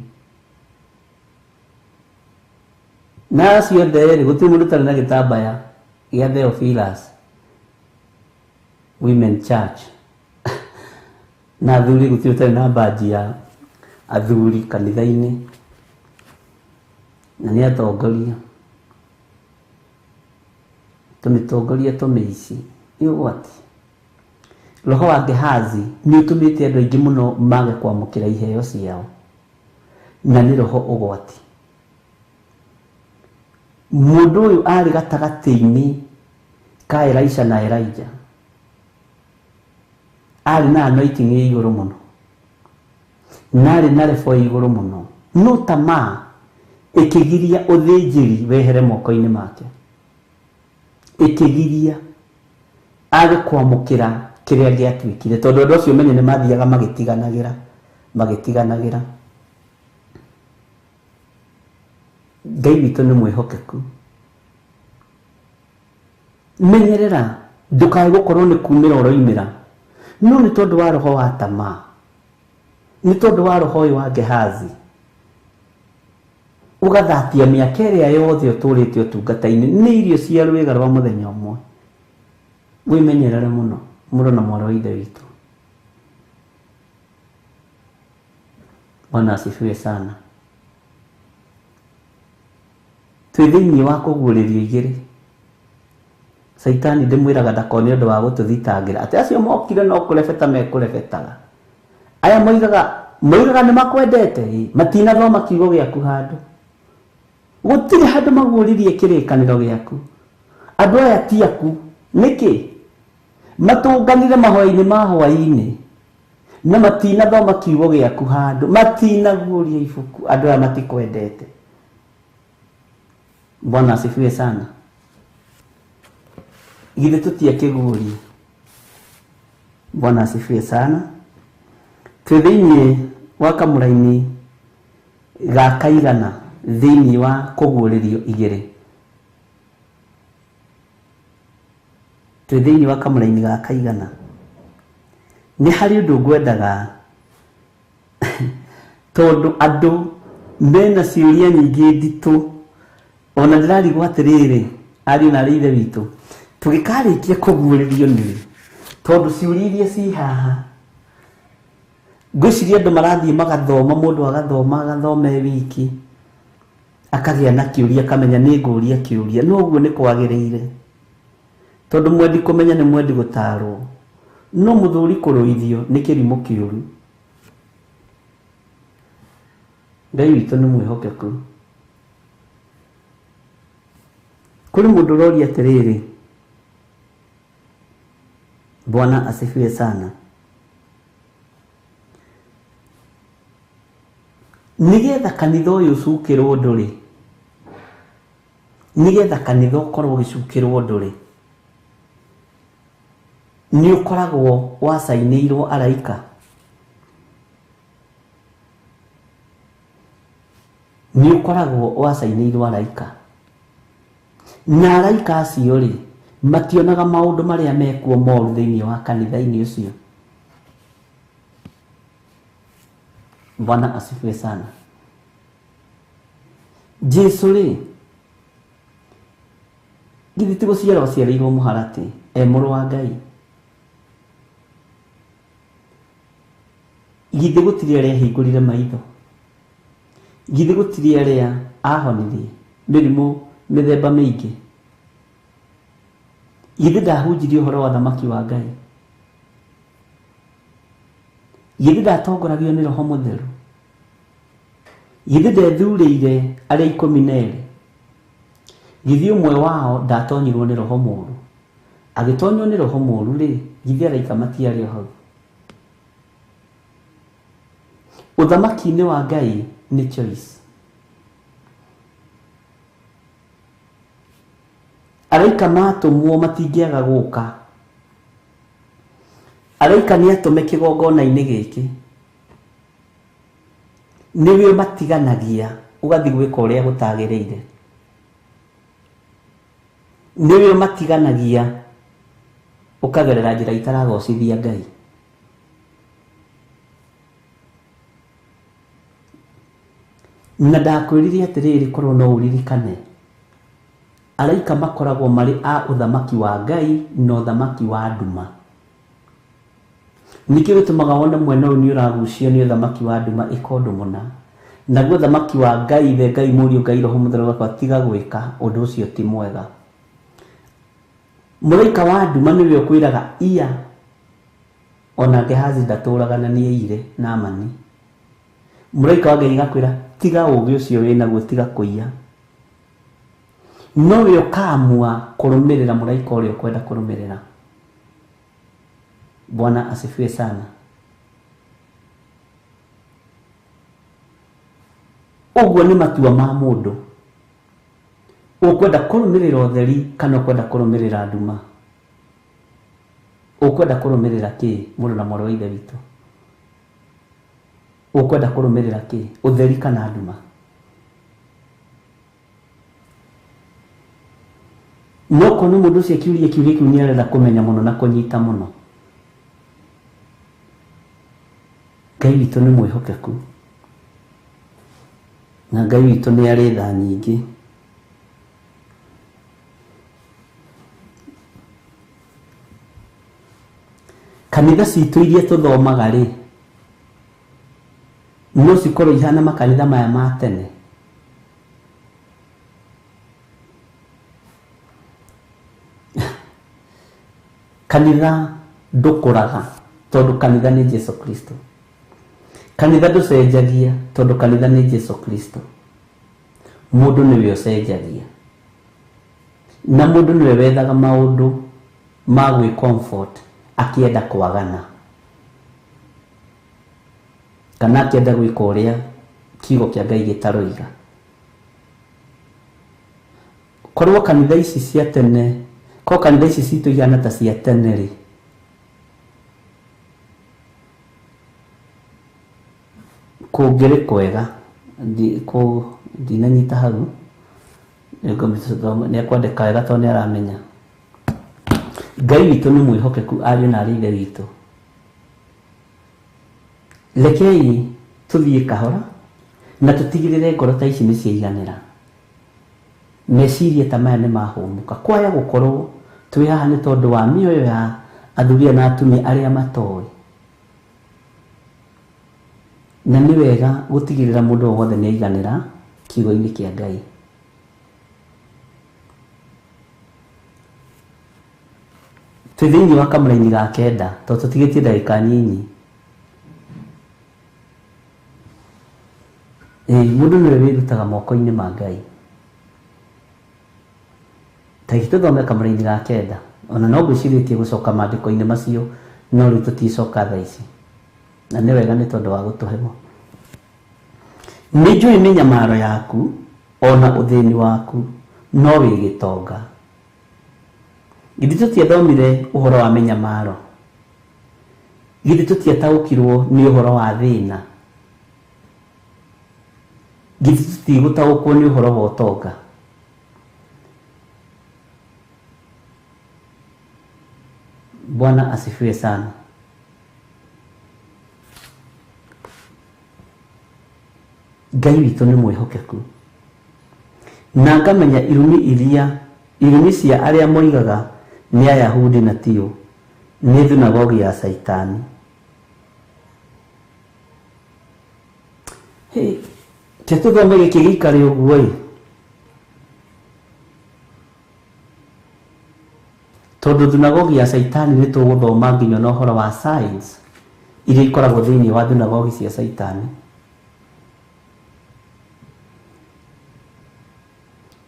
Na ciothe gũtirĩ mũndũ ũtarĩ na gĩtambaya gĩa Theophilus Women Church. Na athuri gũtirĩ ũtarĩ na baji ya athuri kanitha-inĩ. Na nĩ atongoria. Tũmĩtongoria tũmĩici. Nĩ ũgwati. Roho wa Gehazi nĩ ũtũmĩte andũ aingĩ mũno mage kwamũkĩra iheo ciao. Na nĩ roho ũgwati. Mũndũ ũyũ arĩ gatagatĩ-inĩ ka Elisha na Elijah. Arĩ na anointing ya igũrũ mũno. Na arĩ na level ya igũrũ mũno. No tamaa ĩkĩgiria ũthĩnjĩri wehere moko-inĩ make. Ĩkĩgiria age kwamũkĩra kĩrĩa gĩatuĩkire, tondũ andũ acio menye nĩ mathiaga magĩtiganagĩra. Ngai witũ nĩ mwĩhokeku. Menyerera ndũkae gũkorwo nĩ kumĩra ũroimĩra, no nĩ tondũ wa roho wa tamaa, nĩ tondũ wa roho ũyũ wa Gehazi ũgathatia mĩaka ĩrĩa yothe ũtũrĩte ũtungata-inĩ nĩ irio cia rwĩga rwa mũthenya ũmwe. Wĩmenyerere mũno mũrũ na mwarĩ wa ithe witũ. Bwana asifiwe sana. Twĩ thĩinĩ wa kũguũrĩrio igĩrĩ. Saitani ndĩmwĩraga ndakone ũndũ wa gũtũthitangĩra atĩ acio mokire no kũrebeta mekũrebetaga. Aya moigaga nĩ makwendete, matinathoma kiugo gĩaku handũ. Gũtirĩ handũ maguũririe kĩrĩkanĩro gĩaku. Andũ aya ti aku. Nĩkĩ? Matũnganire mahoya-inĩ ma hwaĩ-inĩ na matinathoma kiugo gĩaku handũ, matinaguũria ibuku. Andũ aya matikwendete. Bwana asifiwe sana. Githĩ tũtiakĩguũria. Bwana asifiwe sana. Twĩ thĩinĩ wa kamũra-inĩ ga kaigana thĩinĩ wa kũguũrĩrio igĩrĩ. Twĩ thĩinĩ wa kamũra-inĩ ga kaigana. Nĩ harĩ ũndũ ngwendaga tondũ andũ mena ciũria nyingĩ nditũ. Ona ndĩrarigwo atĩrĩrĩ, ariũ na arĩ ithe witũ, tũgĩkarĩkia kũguũrĩrio nĩ tondũ ciũria iria ci haha. Ngwĩciria andũ marathiĩ magathoma, mũndũ agathoma wiki akagĩa na kĩũria akamenya nĩ ngũria kĩũria. No ũguo nĩ kwagĩrĩire, tondũ mwendi kũmenya nĩ mwendi gũtarwo, no mũthuri kũrũithio nĩ kĩrimũ kĩũru. Ngai witũ nĩ mwĩhokeku. Kũrĩ mũndũ ũroria atĩrĩrĩ, Bwana asifiwe sana. Nigetha kanitha ũyũ ũcukĩrwo ndũrĩ, nigetha kanitha ũkorwo ũgĩcukĩrwo ndũrĩ, nĩ ũkoragwo wacainĩirwo araika. Nĩ ũkoragwo wacainĩirwo araika. Na araika acio rĩ, mationaga maundu maria mekuo moru thiini wa kanitha-ini ucio. Bwana asifiwe sana. Jesu ri githi ti guciarwo ciarĩirwo mũharatĩ, mũrũ wa Ngai. Githi gũtirĩ arĩa ahingũrire maitho, githi gũtirĩ arĩa ahonirie mĩrimũ mĩthemba mĩingĩ, githi ndahunjirie ũhoro wa thamaki wa Ngai, githi ndatongoragio nĩ Roho Mũtheru, githi ndethurĩire arĩa 12, githi ũmwe wao ndatonyirwo nĩ roho mũũru. Agĩtonywo nĩ roho mũũru rĩ, githi araika matiarĩ o hau. Ũthamaki-inĩ wa Ngai nĩ choice. Araika matũmwo matingĩaga gũka. Araika nĩ atũme kĩgongona-inĩ gĩkĩ, nĩwe matiganagia ũgathiĩ gwĩka ũrĩa gũtagĩrĩire, nĩwe matiganagia ũkagerera njĩra itaragocithia Ngai. Na ndakwĩrire atĩrĩrĩ, korwo no ũririkane, araika makoragwo marĩ a ũthamaki wa Ngai na ũthamaki wa nduma. Nĩkĩo gĩtũmaga wone mwena ũyũ nĩ ũragucio nĩ ũthamaki wa nduma ĩkondu mũna, naguo ũthamaki wa Ngai, ithe Ngai Mũriũ, Ngai Roho Mũtheru gakwa tiga gwĩka ũndũ ũcio ti mwega. Mũraika wa nduma nĩwe ũkwĩraga iya, ona Gehazi ndatũraga na nĩeire Naamani. Mũraika wa Ngai gakwĩra tiga ũũgĩ ũcio wĩnaguo, tiga kũiya. Nowe ũkaamua kũrũmĩrĩra mũraika ũrĩa ũkwenda kũrũmĩrĩra. Bwana asifiwe sana. Ũguo nĩ matua ma mũndũ. Ũkwenda kũrũmĩrĩra ũtheri kana ũkwenda kũrũmĩrĩra nduma? Ũkwenda kũrũmĩrĩra kĩ, mũndũ na mwarĩ wa ithe witũ? Ũkwenda kũrũmĩrĩra kĩ, ũtheri kana nduma? Noko nĩ mũndũ ũcio kiuria kĩu nĩ arenda kũmenya mũno na kũnyita mũno. Ngai witũ nĩ mwĩhokeku, na Ngai witũ nĩ arĩ tha nyingĩ. Kanitha citũ iria tũthomaga rĩ, no cikorwo ihana makanitha maya ma tene. Kanitha ndũkũraga tondũ kanitha nĩ Jesu Kristo. Kanitha ndũcenjagia tondũ kanitha nĩ Jesu Kristo. Mũndũ nĩwe ũcenjagia, na mũndũ nĩwe wethaga maũndũ ma gwĩ comfort akĩenda kwagana, kana akĩenda gwĩka ũrĩa kiugo kĩa Ngai gĩtaroiga. Korwo kanitha ici cia tene, korwo kanitha ici citũ ihana ta cia tene rĩ, kũngĩrĩ kwega. Ndinanyita hau, nĩ akwandĩka wega tondũ nĩ aramenya. Ngai witũ nĩ mwĩhokeku, ariũ na aarĩ a ithe witũ. Rekei tũthiĩ kahora na tũtigĩrĩre ngoro ta ici nĩ ciaiganĩra. Meciria ta maya nĩ mahũmũka. Kwaya gũkorwo twĩ haha nĩ tondũ wa mĩoyo ya athuri na atumia arĩa matoĩ, na nĩ wega gũtigĩrĩra mũndũ o wothe nĩ aiganĩra kiugo-inĩ kĩa Ngai. Twĩ thĩinĩ wa kamũra-inĩ ga kenda, tondũ tũtigĩtie ndagĩka nyinyi. Mũndũ nĩwe wĩrutaga moko-inĩ ma Ngai. Taigi tũthome kamũra-inĩ ga kenda, ona no ngwĩcirĩtie gũcoka maandĩko-inĩ macio, no rĩu tũticoka thaa ici, na nĩ wega nĩ tondũ wa gũtũhemo. Nĩ njũĩ mĩnyamaro yaku ona ũthĩni waku, no wĩ gĩtonga. Githĩ tũtiathomire ũhoro wa mĩnyamaro? Githĩ tũtiataũkirwo nĩ ũhoro wa thĩna? Githĩ tũtigũtaũkwo nĩ ũhoro wa ũtonga? Bwana asifiwe sana. Ngai witũ nĩ mwĩhokeku, na ngamenya irumi cia arĩa moigaga nĩ Ayahudi na tio nĩ thunagogi ya Saitani. Tũthome gĩkĩ gĩikare ũguo tondũ thunagogi ya Saitani nĩ tũgũthoma nginya na ũhoro wa signs iria ikoragwo thĩinĩ wa thunagogi cia Saitani.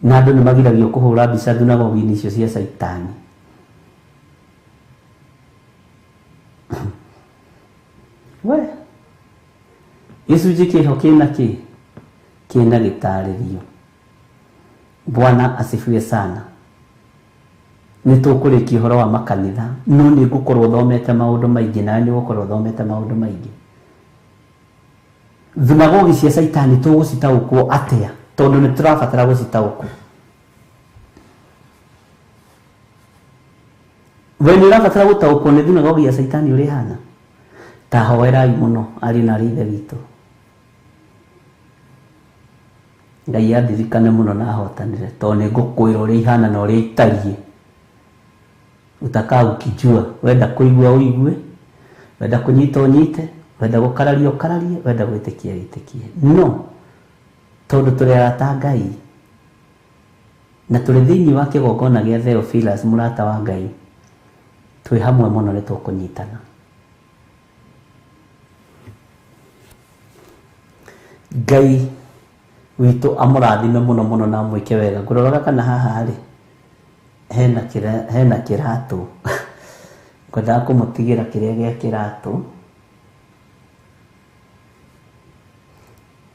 Na andũ nĩ magiragio kũhũra mbica thunagogi-inĩ icio cia Saitani. We gĩcunjĩ kĩho kĩna gĩtarĩrio. Bwana asifiwe sana. Nĩ tũkũrĩkia ũhoro wa makanitha, no nĩ ngũkorwo thomete maũndũ maingĩ, na nĩ ngũkorwo thomete maũndũ maingĩ. Thunagogi cia Saitani tũgũcitaũkwo atĩa? Tondũ nĩ tũrabatara gũcitaũkwo. We nĩ ũrabatara gũtaũkwo nĩ thunagogi ya Saitani ũrĩa ihana? Ta hoerai mũno ariũ na aarĩ a Ithe witũ, Ngai andirikane mũno na ahotanĩre, tondũ nĩ ngũkwĩra ũrĩa ihana na ũrĩa itariĩ. Utaka ukijua, wenda kũigua ũigue, wenda kũnyita ũnyite, wenda gũkararia ũkararie, wenda gwĩtĩkia wĩtĩkie. No, tondũ tũrĩ arata Ngai na tũrĩ thĩinĩ wa kĩgongona gĩa Theophilus mũrata wa Ngai, twĩ hamwe mũno nĩ tũkũnyitana. Ngai witũ amũrathime mũno mũno na mwĩke wega. Ngũroraga kana haha rĩ hena kĩratũ. Ngwendaga kũmũtigĩra kĩrĩa gĩa kĩratũ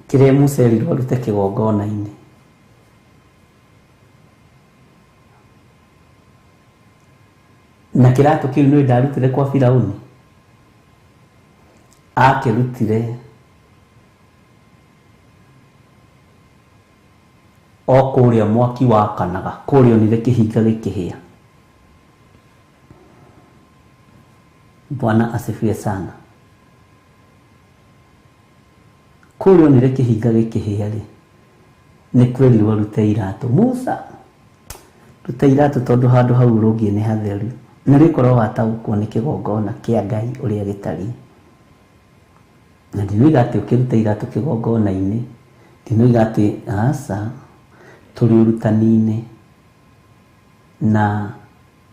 kĩrĩa mũcerirwo arute kĩgongona-inĩ. Na kĩratũ kĩu nĩ ndarutire kwa Firaũni, akĩrutire o kũrĩa mwaki wakanaga, kũrĩa onire kĩhinga gĩkĩhĩa. Bwana asifiwe sana. Kũrĩa onire kĩhinga gĩkĩhĩa rĩ, nĩ kwĩrirwo arute iratũ. Musa, ruta iratũ tondũ handũ hau rũngĩ nĩ hatheru. Nĩ rĩkorwo wataũkwo nĩ kĩgongona kĩa Ngai ũrĩa gĩtariĩ. Na ndinoiga atĩ ũkĩruta iratũ kĩgongona-inĩ, ndinoiga atĩ aca tũrĩ ũrutani-inĩ, na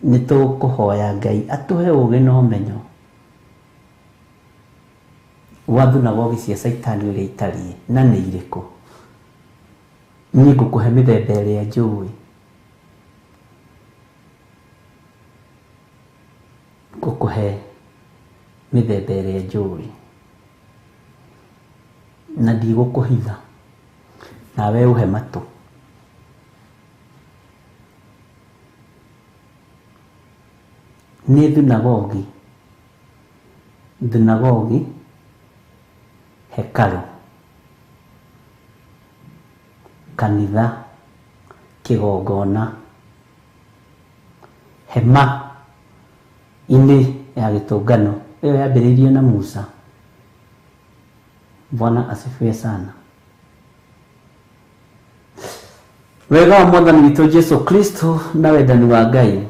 nĩ tũkũhoya Ngai atũhe ũũgĩ na ũmenyo wa thunagogi cia Saitani ũrĩa itariĩ na nĩ irĩkũ. Niĩ ngũkũhe mĩthemba ĩrĩa njũĩ. Ngũkũhe mĩthemba ĩrĩa njũĩ na ndigũkũhitha, nawe ũhe matũ. Nĩ thunagogi, hekalu, kanitha, kĩgongona, hema inĩ ya gĩtũngano. Ĩyo yambĩrĩirio na Musa. Bwana asifiwe sana. Wega wa Mwathani witũ Jesu Kristo na wendani wa Ngai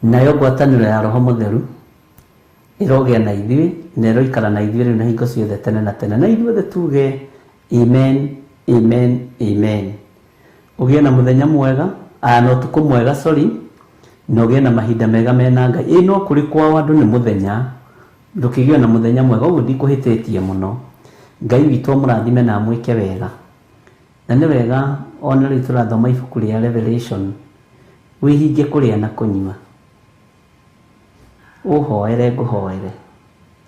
nayo ngwatanĩro ya Roho Mũtheru ĩrogĩa na ithuĩ na ĩroikara na ithuĩ rĩu na hingo ciothe tene na tene. Na ithuothe tuge amen, amen, amen. Ũgĩe na mũthenya mwega, na ũtukũ mwega, na ũgĩe na mahinda mega mena Ngai. No kũrĩ kwao andũ nĩ mũthenya, ndũkĩgĩe na mũthenya mwega, ũguo ndikũhĩtĩtie mũno. Ngai witũ amũrathime na mwĩke wega. Na nĩ wega ona rĩu tũrathoma ibuku rĩa Revelation, wĩhinge kũrĩa na kũnyua, ũhoere ngũhoere,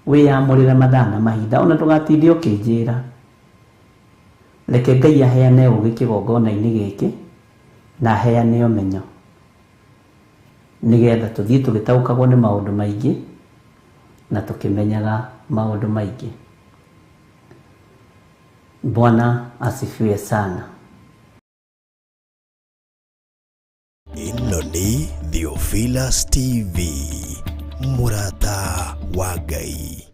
wĩyamũrĩre mathaa na mahinda, ona ndũgatinde ũkĩnjĩra. Reke Ngai aheane ũũgĩ kĩgongona-inĩ gĩkĩ na aheane ũmenyo, nĩgetha tũthiĩ tũgĩtaũkagwo nĩ maũndũ maingĩ na tũkĩmenyaga maũndũ maingĩ. Bwana asifiwe sana. Ĩno nĩ Theophilus Theophilus TV, Murata wa Ngai.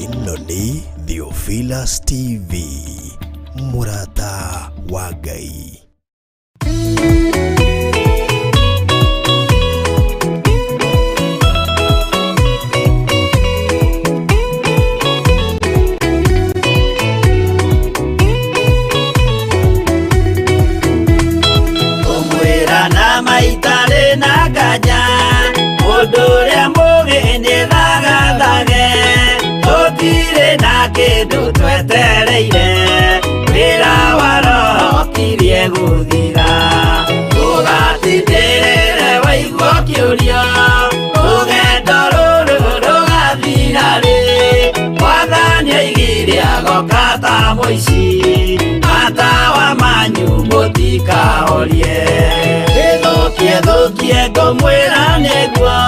ĩno nĩ Theophilus TV, mũrata wa Ngai. Maitare na kanya Odore mugini thagathage Totire na kindu twetereire Wira wa roho kirie guthira Tugatindĩrĩre waigua kĩũria Rũgendo rũrũ rũgathira rĩ Mwathani oigire agoka ta mũici Matawa manyu mũtikahorie Thukie ngũmwĩra nĩguo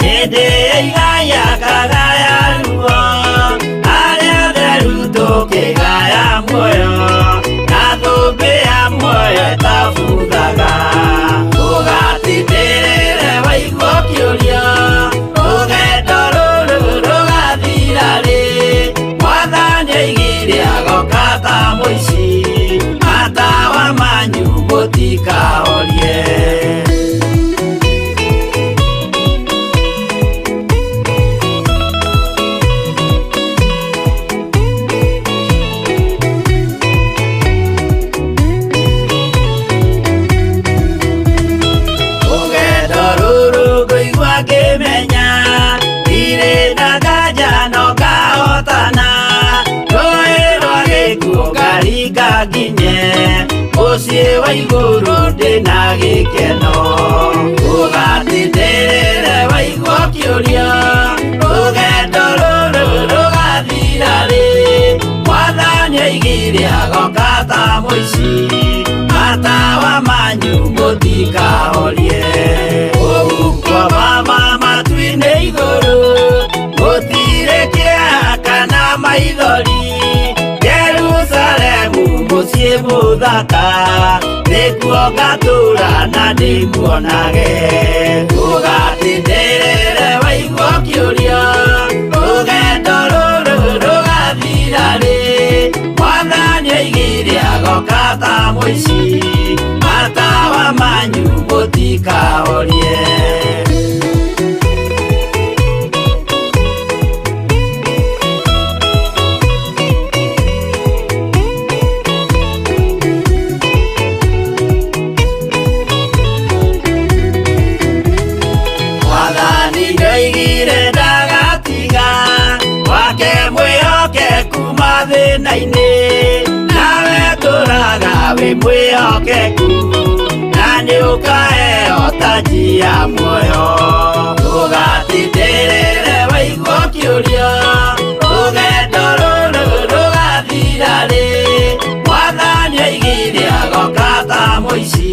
hĩndĩ ĩigaya kagaya ruo arĩa theru tũkĩgaya muoyo na thũmbĩ ya muoyo ĩtabuthaga tũgatindĩrĩre waigua kĩũria rũgendo rũrũ rũgathira rĩ Mwathani oigire agoka ta mũici matawa manyu mũtikahorie Ginye Osie wa iguru ndĩna gĩkeno Tũgatindĩrĩre waigua kĩũria Rũgendo rũrũ rũgathira rĩ Mwathani oigire agoka ta mũici Matawa manyu mũtikahorie Ũgukwo mama matu-inĩ igũrũ Gũtirĩ kĩeha kana maithori Mũciĩ mũthaka nĩkuo ngatũũra na ndĩmuonage Tũgatindĩrĩre waigua kĩũria Rũgendo rũrũ rũgathira rĩ Mwathani oigire agoka ta mũici Matawa manyu mũtikahorie Nawe tũraga wĩ mwĩhokeku na nĩũkaheo taji ya muoyo Tũgatindĩrĩre waigua kĩũria Rũgendo rũrũ rũgathira rĩ Mwathani oigire agoka ta mũici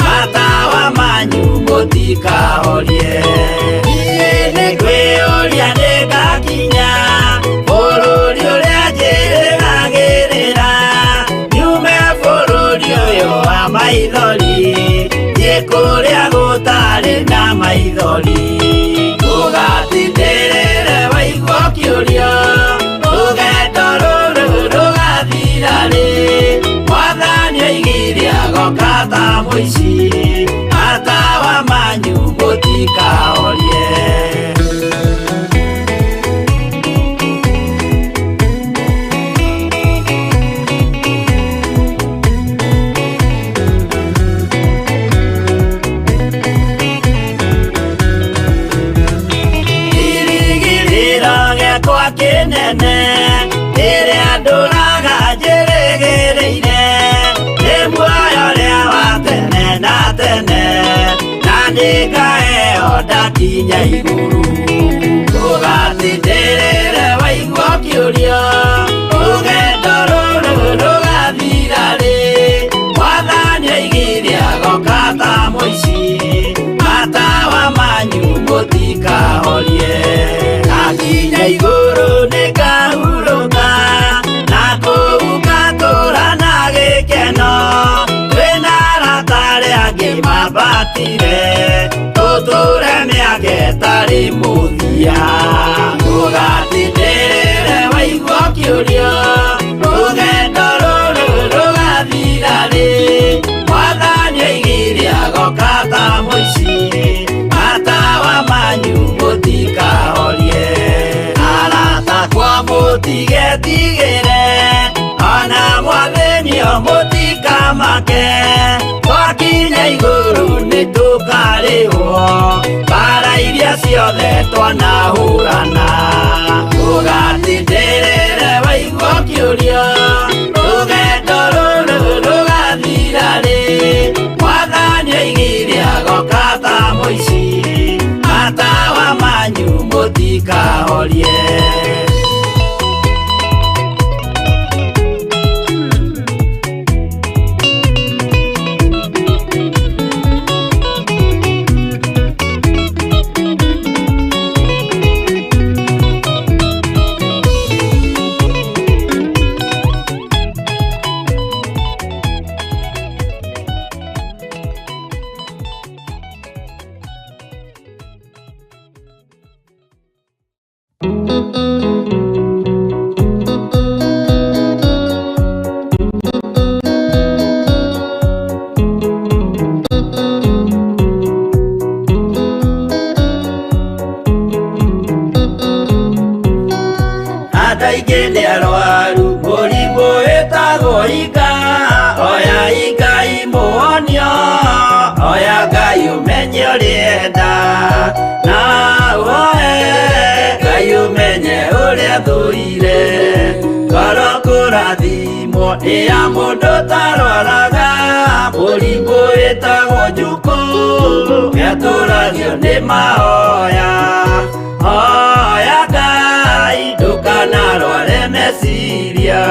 Matawa manyu mũtikahorie Niĩ nĩngwĩyũria nĩngakinya bũrũri ũrĩa njĩrĩgagĩrĩra Nyume bũrũri ũyũ wa maithori Thiĩ kũrĩa gũtarĩ na maithori Tũgatindĩrĩre waigua kĩũria Rũgendo rũrũ rũgathira rĩ Mwathani oigire agoka ta mũici Matawa manyu mũtikahorie Kĩnene ĩrĩa ndũraga njĩrĩgĩrĩire nĩ muoyo ũrĩa wa tene na tene na nĩngaheo ndakinya igũrũ Tũgatindĩrĩre waigua kĩũria Rũgendo rũrũ rũgathira rĩ Mwathani oigire agoka ta mũici Matawa manyu mũtikahorie Akinya igũrũ nĩngahurũka na kũu ngatũũra na gĩkeno Twĩna arata arĩa angĩ mambatire tũtũũre mĩaka ĩtarĩ mũthia Tũgatindĩrĩre mũtikahorie. Arata kwa mũtigetigĩre, ona mwathĩnio mũtikamake. Twakinya igũrũ nĩtũkarĩhwo mbara iria ciothe twanahũrana. Ndũgatindĩrĩre waigua ũkĩũrio, rũgendo rũrũ rũgathira rĩ? Mwathani oigire agoka ta mũici, matawa manyu mũtikahorie. Aingĩ nĩ arwaru mũrimũ wĩtagwo inga, oya Ngai mũhonio, oya Ngai ũmenye ũrĩa enda, na woe Ngai ũmenye ũrĩa thũire. Ngoro kũrathimwo nĩ ya mũndũ tarwaraga mũrimũ wĩtagwo njukũ, getũragio nĩ mahoya. Hoya Ngai ndũkanarware meciria.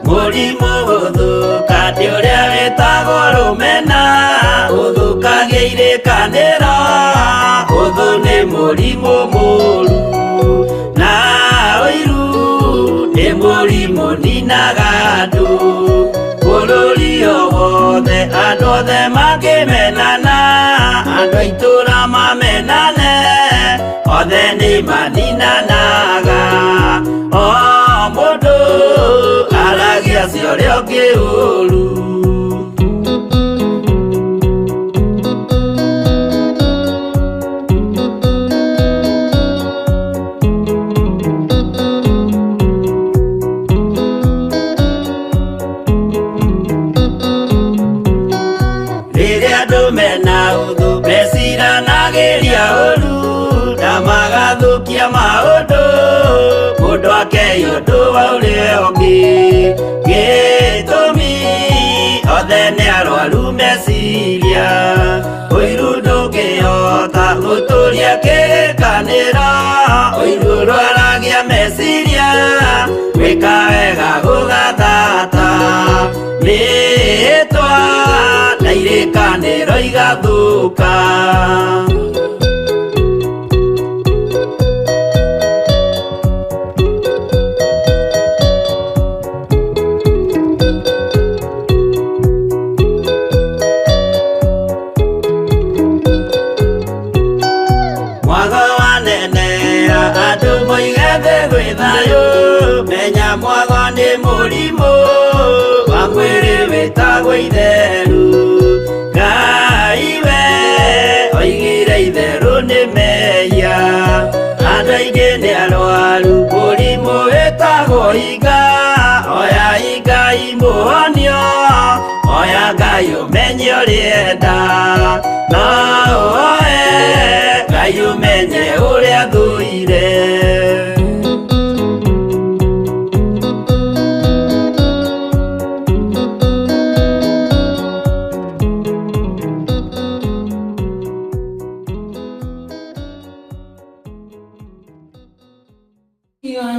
Mũrimũ gũthũka nĩ ũrĩa wĩtagwo rũmena, ũthũkagia irĩkanĩro. Ũthũ nĩ mũrimũ mũru, na ũiru nĩ mũrimũ ninaga andũ. Bũrũri o wothe andũ othe mangĩmenana, andũ a itũũra mamenane, othe nĩ maninanaga. O mũndũ aragia cia ũrĩa ũngĩ ũru. Mena ũthũ meciranagĩria ũru, na magathũkia maũndũ, mũndũ akeiya ũndũ wa ũrĩa ũngĩ. Gĩtũmi othe nĩ arwaru meciria, ũiru ndũngĩhota gũtũria kĩrĩkanĩro. Ũiru ũrwaragia meciria, gwĩka wega gũgathata rĩĩtwa na irĩkanĩro igathũka. Mwago wanenea andũ moige thĩ gwĩ thayũ, menya mwago nĩ mũrimũ wa mwĩrĩ wĩtagwo itherũ. Ngai we oigire itherũ nĩ mehia, andũ aingĩ nĩ arwaru mũrimũ wĩtagwo inga, oya Ngai mũhonio, oya Ngai ũmenye ũrĩa enda, na woe Ngai ũmenye ũrĩa thũire.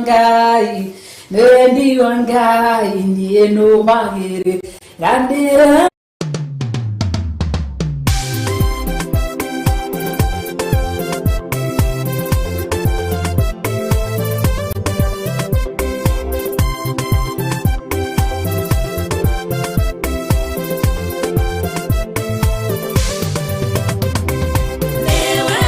Ngai ndiyo Ngai ndiye numagĩrĩ gandĩra. Newe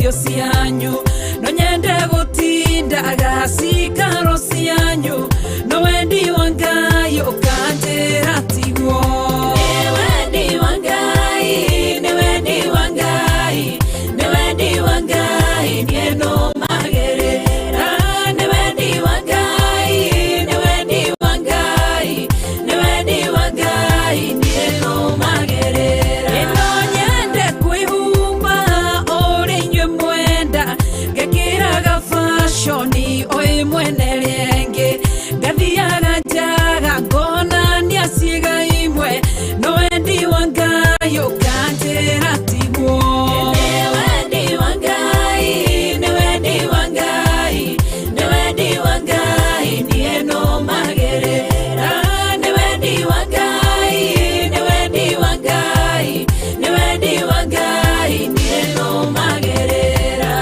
irio cianyu no nyende gutindaga cikaro cianyu no wendi wa Ngai ukanjira tigwo ni wendi wa Ngai ni wendi wa Ngai ni wendi wa Ngai nie no magerera ni wendi wa Ngai ni wendi wa Ngai ni wendi wa Ngai nie no magerera ino nyende kwihumba uri nywe mwenda ngekiraga fashoni oi mwene renge ngathiaga njaga ngona niaciga imwe no wendi wa Ngai ukanjira tigwo ni wendi wa Ngai ni wendi wa Ngai ni wendi wa Ngai nie no magerera ni wendi wa Ngai ni wendi wa Ngai ni wendi wa Ngai nie no magerera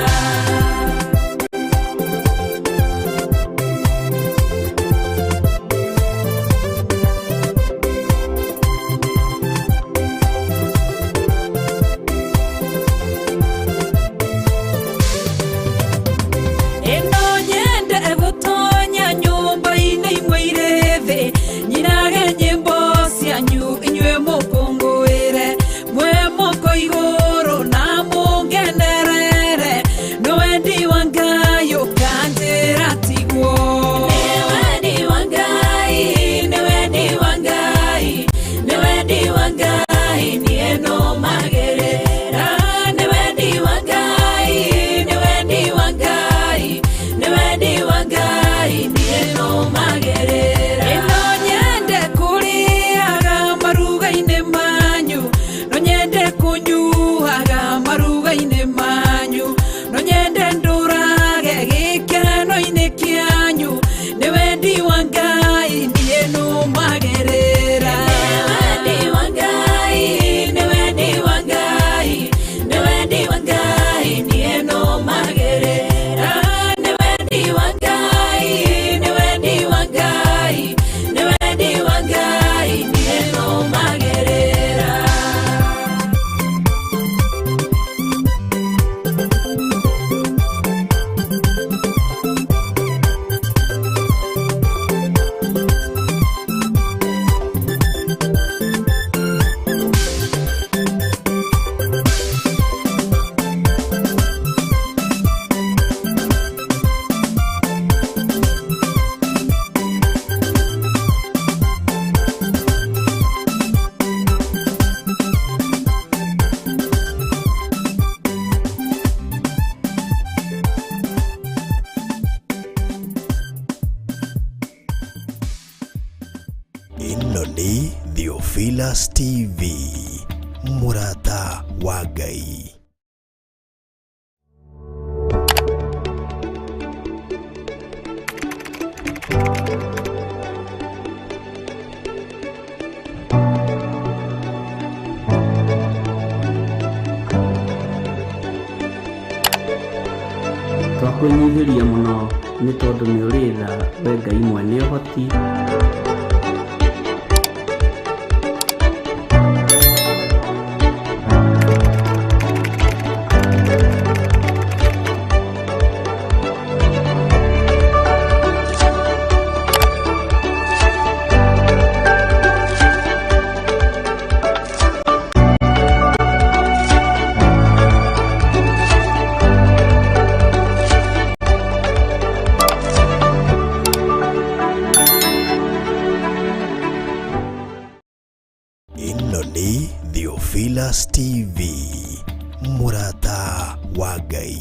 ino nyende gutonya nyumba-ini imwe iri thi nyinage nyimbo cianyu inyue mukungwire mwe moko iguru na mungenerere no wendi wa Ngai ukanjira tigwo ni wendi wa Ngai ni wendi wa Ngai ni wendi wa Ngai nie no magerera ni wendi wa Ngai ni wendi wa Ngai ni wendi wa Ngai nie no magerera ino nyende kuriaga maruga-ini manyu no nyende kunyuaga maruga-ini manyu no nyende ndurage gikeno-ini kianyu ni wendi wa Ngai nie no magerera ni wendi wa Ngai ni wendi wa Ngai ni wendi wa Ngai nie no magerera ni wendi wa Ngai ni wendi wa Ngai ni wendi wa Ngai nie no magerera ino ni Theophilus TV murata wa Ngai. twakũnyihiria mũno nĩ tondũ nĩ ũrĩ tha we Ngai mwene ũhoti ino ni Theophilus TV murata wa Ngai.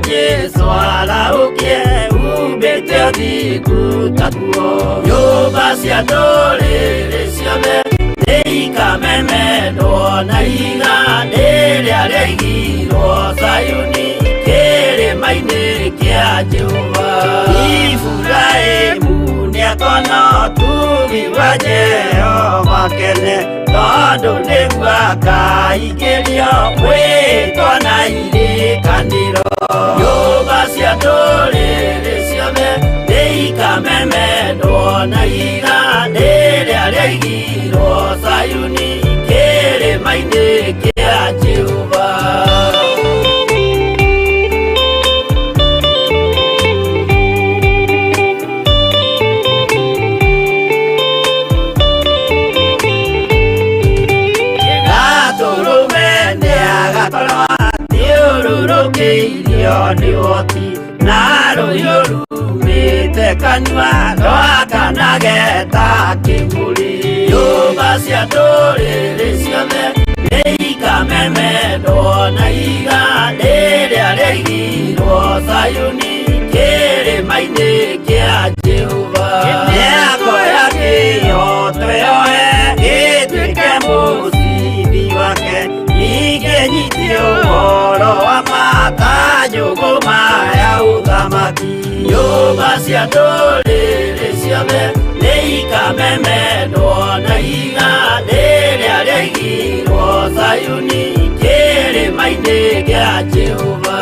Jesu araukie ubete thiku tatuo nyumba cia ndũrĩrĩ ciothe nĩikamemendwo na iga rĩrĩa rĩaigirwo Sayuni kĩrĩma kĩrĩma-inĩ kĩa Jehova. Iburahĩmu nĩakona ũtugi wa Jehova kene, tondũ nĩguo akaingĩrio gwĩtwo na irĩkanĩro. Nyũmba cia ndũrĩrĩ ciothe nĩikamemendwo na iganda rĩrĩa rĩaigirwo Sayuni kĩrĩma-inĩ kĩa Jehova. Thiũrũrũkĩirio nĩ ũhoti na rũhiũ rumĩte kanua rwakanageta kĩmũrĩ. Nyũmba cia ndũrĩrĩ ciothe nĩikamemendwo na iganda rĩrĩa rĩaigirwo Sayuni kĩrĩma-inĩ kĩa Jehova. Mĩako ya kĩhooto yohe ĩtuĩke mũcibi wake, ingĩnyitio ũhoro wa makanjũgũ maya ũthamaki. Nyũmba cia ndũrĩrĩ ciothe nĩikamemendwo na iganda rĩrĩa rĩaigirwo Sayuni kĩrĩma-inĩ kĩa Jehova.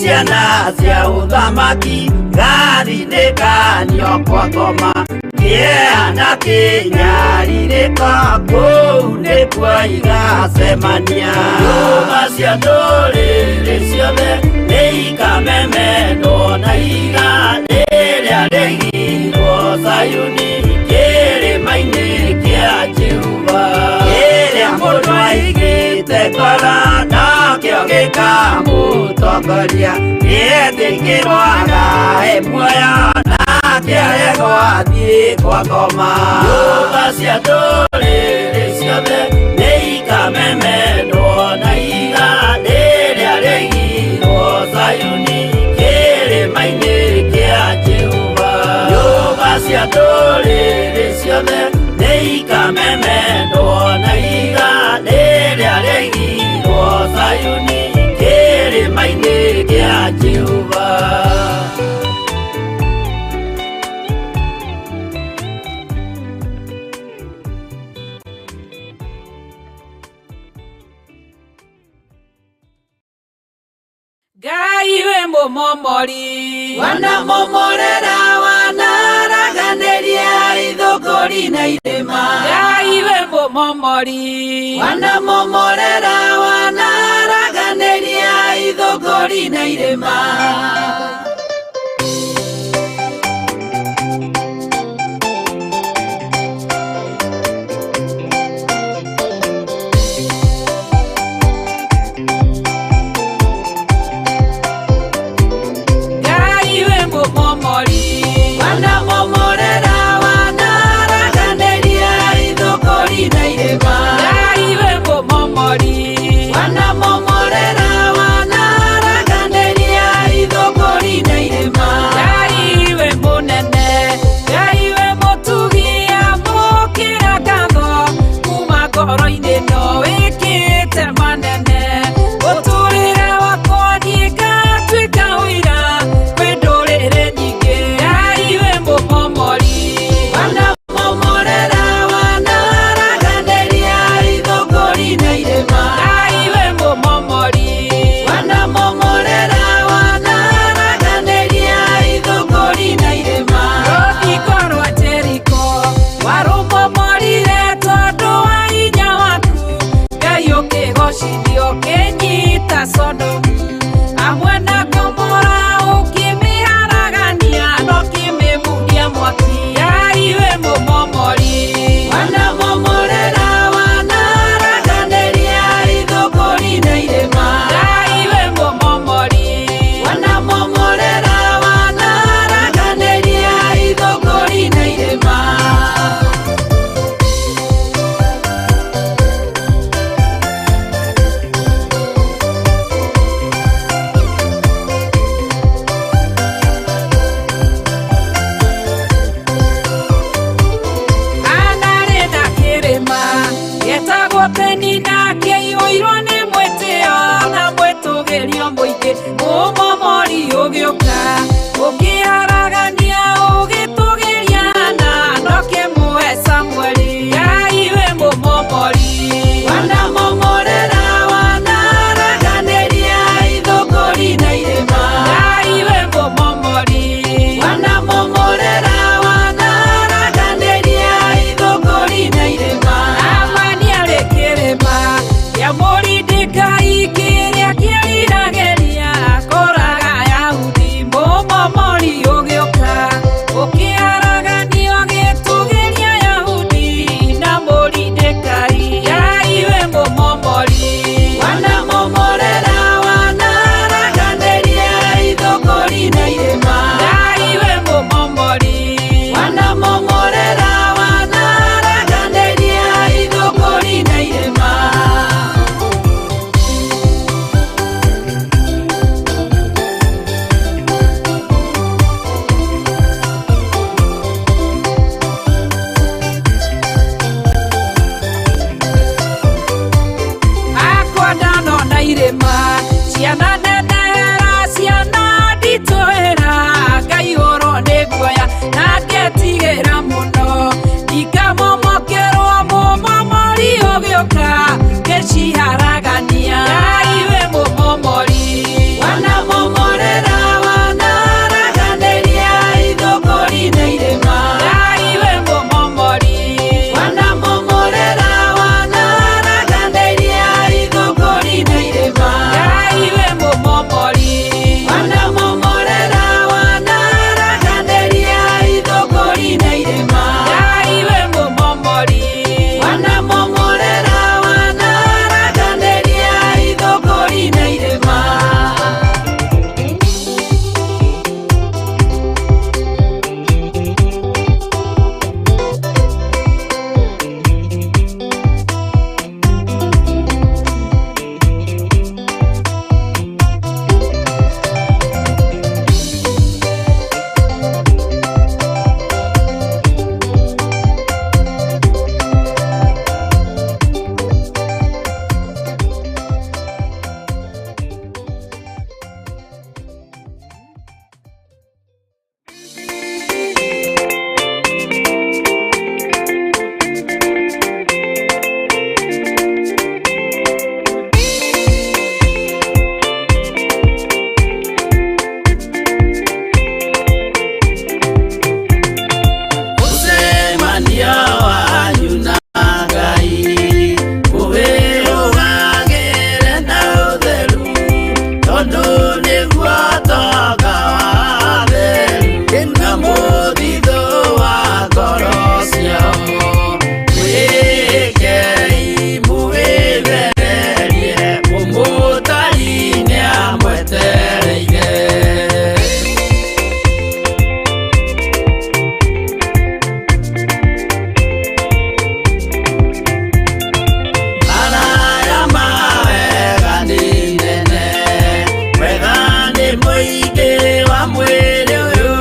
Ciana cia ũthamaki gathinĩkanio kwa ngoma, kĩeha kĩnyarirĩka kũu nĩkuo igacemania. Nyũmba cia ndũrĩrĩ ciothe nĩikamemendwo na iganda rĩrĩa rĩaigirwo Sayuni kĩrĩma-inĩ kĩa Jehova. Kĩrĩa mũndũ aigĩte ngoro nakĩo gĩkamũtongoria, gĩtĩkĩrwaga muoyo nake aregwo athiĩ kwa ngoma. Nyũmba cia ndũrĩrĩ ciothe nĩikamemendwo na iganda rĩrĩa rĩaigirwo Sayuni kĩrĩma-inĩ kĩa Jehova. Nyũmba cia ndũrĩrĩ ciothe nĩikamemendwo na iganda rĩrĩa rĩaigirwo Sayuni kĩrĩma-inĩ kĩa Jehova. Ngai we mũmomori, Wanamomorera wanaraganĩria ithũkũri na irĩma. Ngai we mũmomori, Wanamomorera wanaraganĩria ithũkũri na irĩma. Ngai we mũmomori, Wanamomorera wanaraganĩria ithũkũri na irĩma. Ngai we mũmomori, Wanamomorera wanaraganĩria ithũkũri na irĩma. Ngai we mũnene, Ngai we mũtugi amũkĩra ngatho, kuma ngoro-inĩ no wĩkĩte manene. Ũtũũrĩre wakwa niĩ ngatuĩka ũira kwĩ ndũrĩrĩ nyingĩ. Ngai we mũmomori, Wanamomorera wanaraganĩria ithũkũri na irĩma. Ngai we mũmomori, Wanamomorera wanaraganĩria ithũkũri na irĩma. rũthingo rwa Jeriko warũmomorire tondũ wa hinya waku. Ngai ũkĩgocithio ũkĩnyita Sodomu, hamwe na Gomora ũkĩmĩharagania na ũkĩmĩmuria mwaki. Ngai we mũmomori, Wanamomorera wanaraganĩria ithũkũri na irĩma. Ngai we mũmomori, Wanamomorera wanaraganĩria ithũkũri na irĩma. mũgeni nake iũirwo nĩ mwĩtĩo na mwĩtũgĩrio mũingĩ mũmomori ũgĩũka ũkĩharagania ũgĩtũgĩria na ndoke mũhe Samueli iwe mũmomori wanamomorera wanaraganĩria ithũngũri na irĩma iwe mũmomori wanamomorera wanaraganĩria ithũngũri na irĩma Amani arĩ kĩrĩma kĩa Mũrindĩkai kĩrĩa kĩriragĩria kũraga Ayahudi mũmomori ũgĩũka ũkĩharagania ũgĩtũgĩria Ayahudi na Mũrindĩkai iwe mũmomori wanamomorera wanaraganĩria ithũngũri na irĩma iwe mũmomori wanamomorera wanaraganĩria ithũngũri na irĩma akwa ndanona irĩma ciana ndendehera ciana nditũhĩra ngaihũrwo nĩ guoya na ngetigĩra mũno ndikamomokerwo mũmomori ũgĩũka ngĩciharagania iwe mũmomori wanamomorera wanaraganĩria ithũngũri na irĩma iwe mũmomori wanamomorera wanaraganĩria ithũngũri na irĩma iwe mũmomori wanamomorera wanaraganĩria ithũngũri na irĩma iwe mũmomori wanamomorera wanaraganĩria ithũngũri na irĩma Mũcemania wanyu na Ngai mũwĩrũgagĩre na ũtheru tondũ nĩguo ũtonga wa atheru na mũthithũ wa ngoro ciao mwĩkei mũwĩthererie mũmũtari nĩamwetereire Araya mawega nĩ nene wega nĩ mũingĩ wa mwĩrĩ ũyũ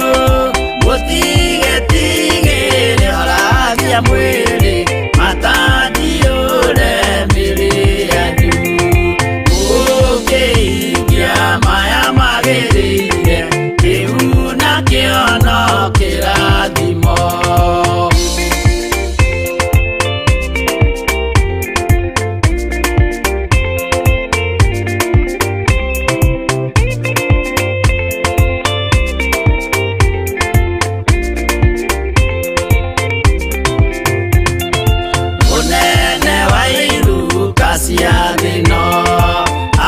mũtigetigĩre ũrathia mwĩrĩ matandiũre mĩrĩ yanyu ũkĩingia maya magĩrĩire kĩu na kĩono kĩrathimo Munene wa iruka cia thĩno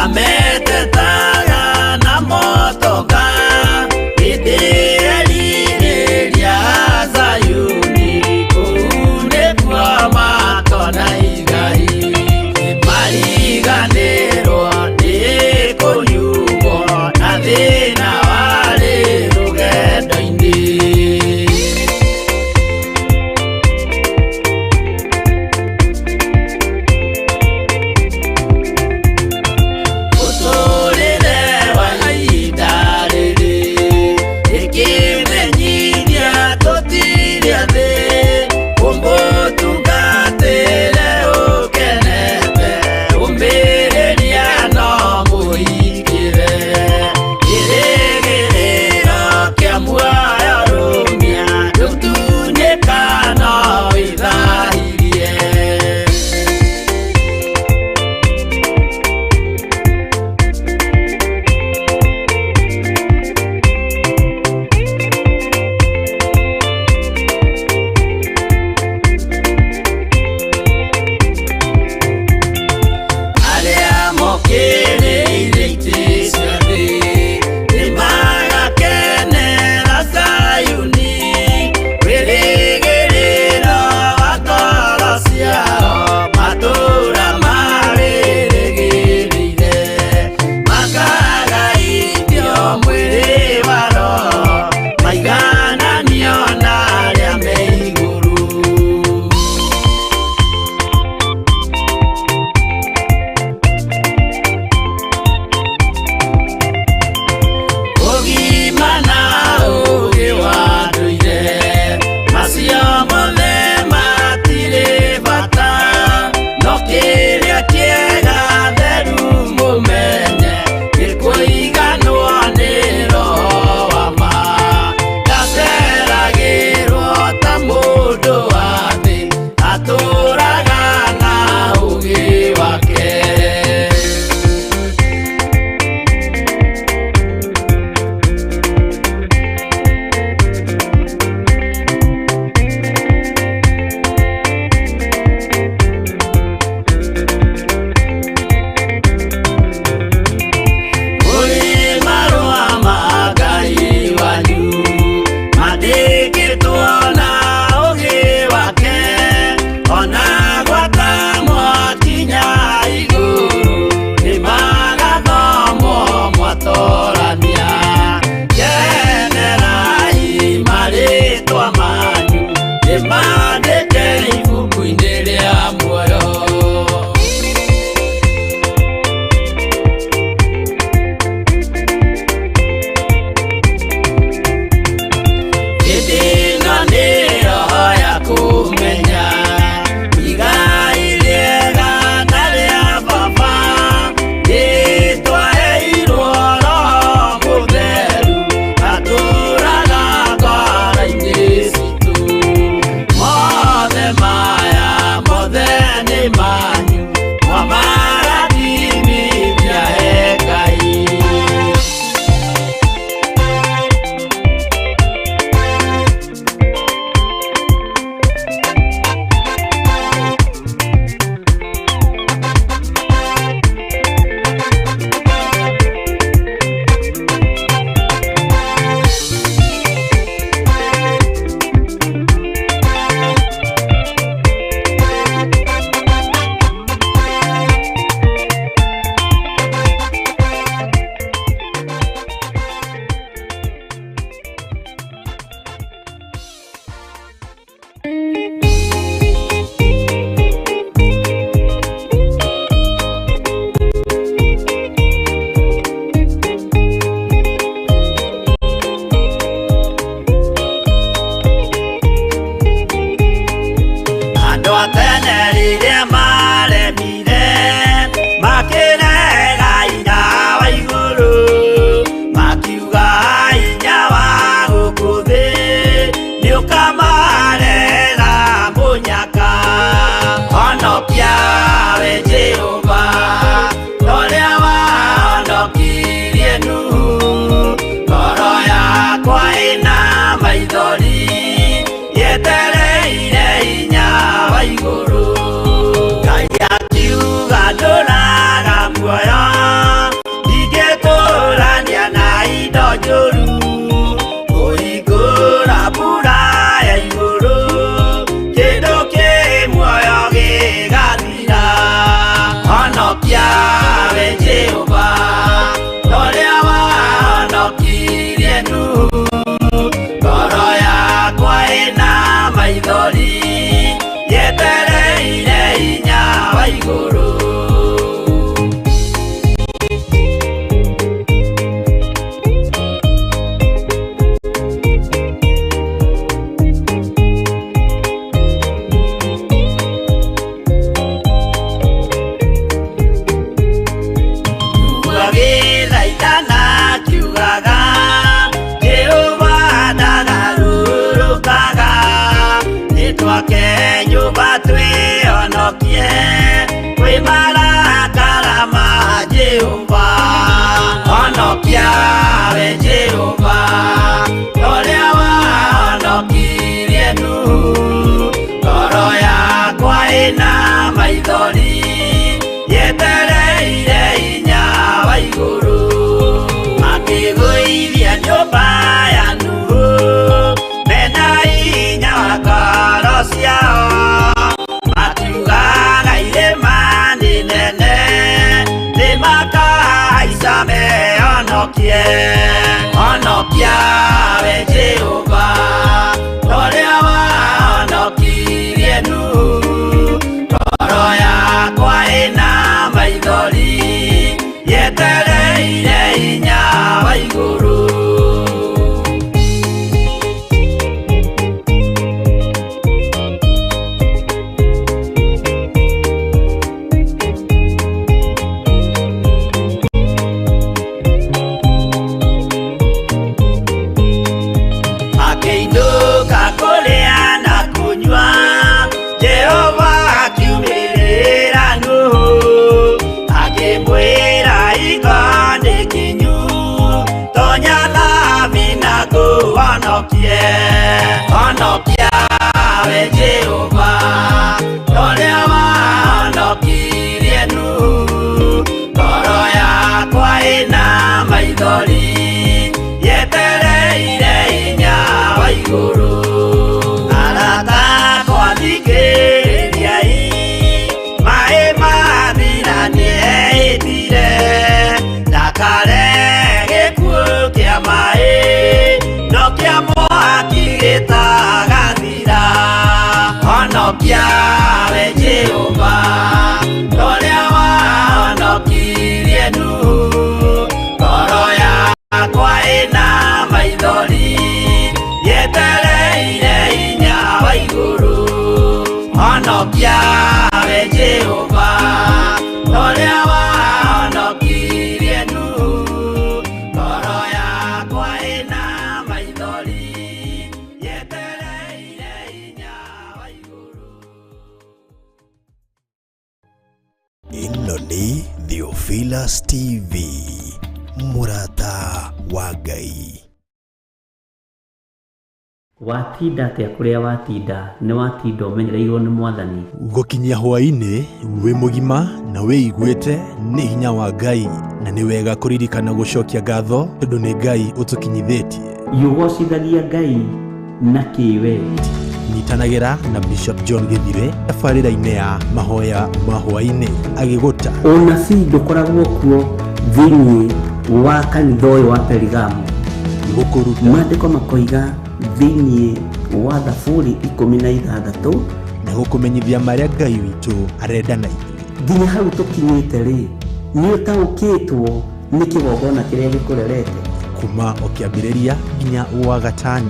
ametetaga na motoka hĩndĩ erirĩria Zayuni kũu nĩkuo makona igai mariganĩrwo nĩ kũnyuguo na thĩna warĩ rũgendo-inĩ igũrũ. Nyumba twĩhonokie kwĩ marakara ma Jehova. Honokia we Jehova ũrĩa wahonokirie Nuhu. Ngoro yakwa ĩna maithori yetereire hinya wa igũrũ. Akĩgũithia nyũmba ya Nuhu mena hinya wa ngoro ciao. Makiugaga irĩma nĩ nene nĩmakahaica mehonokie. Honokia we Jehova ũrĩa wahonokirie Nuhu. Ngoro yakwa ĩna maithori yetereire hinya wa igũrũ. Akĩinũka kũrĩa na kũnyua Jehova akiumĩrĩra Nuhu. Akĩmwĩra iko ndĩkinyu tonya thabina ngũhonokie. Honokia we Jehova ũrĩa wahonokirie Nuhu. Ngoro yakwa ĩna maithori yetereire hinya wa igũrũ. Arata akwa thikĩrĩriai, maĩ mathira nĩehĩtire. Ndakare gĩkuũ kĩa maĩ no kĩa mwaki gĩtagathira. Honokia we Jehova ũrĩa wahonokirie Nuhu. Ngoro yakwa ĩna maithori yetereire hinya wa igũrũ. Honokia we Jehova ũrĩa wahonokirie Nuhu. Ngoro yakwa ĩna maithori yetereire hinya wa igũrũ. Ĩno nĩ Theophilus TV, mũrata wa Ngai. Watinda atĩa kũrĩa watinda nĩ watinda ũmenyereirwo nĩ Mwathani. Gũkinyia hwaĩ-inĩ wĩ mũgima na wĩiguĩte nĩ hinya wa Ngai, na nĩ wega kũririkana gũcokia ngatho tondũ nĩ Ngai ũtũkinyithĩtie. Yũgocithagia Ngai na kĩwendi. Nyitanagĩra na Bishop John Gĩthire tabarĩra-inĩ ya mahoya ma hwaĩ-inĩ agĩgũta. Ũnabii ndũkoragwo kuo thĩinĩ wa kanitha ũyũ wa Perigamu. Gũkũruta Maandĩko makoiga thĩinĩ wa Thaburi 16 na gũkũmenyithia marĩa Ngai witũ arenda na ithuĩ. nginya hau tũkinyĩte rĩ, nĩ ũtaũkĩtwo nĩ kĩgongona kĩrĩa gĩkũrerete. Kuma o kĩambĩrĩria nginya wa gatano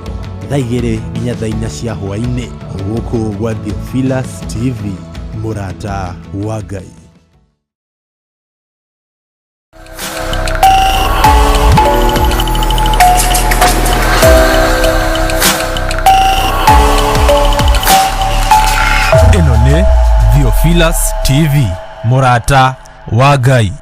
thaa 2 nginya thaa 4 cia hwaĩ-inĩ gũkũ gwa Theophilus TV, mũrata wa Ngai. Ĩno nĩ Theophilus TV, mũrata wa Ngai.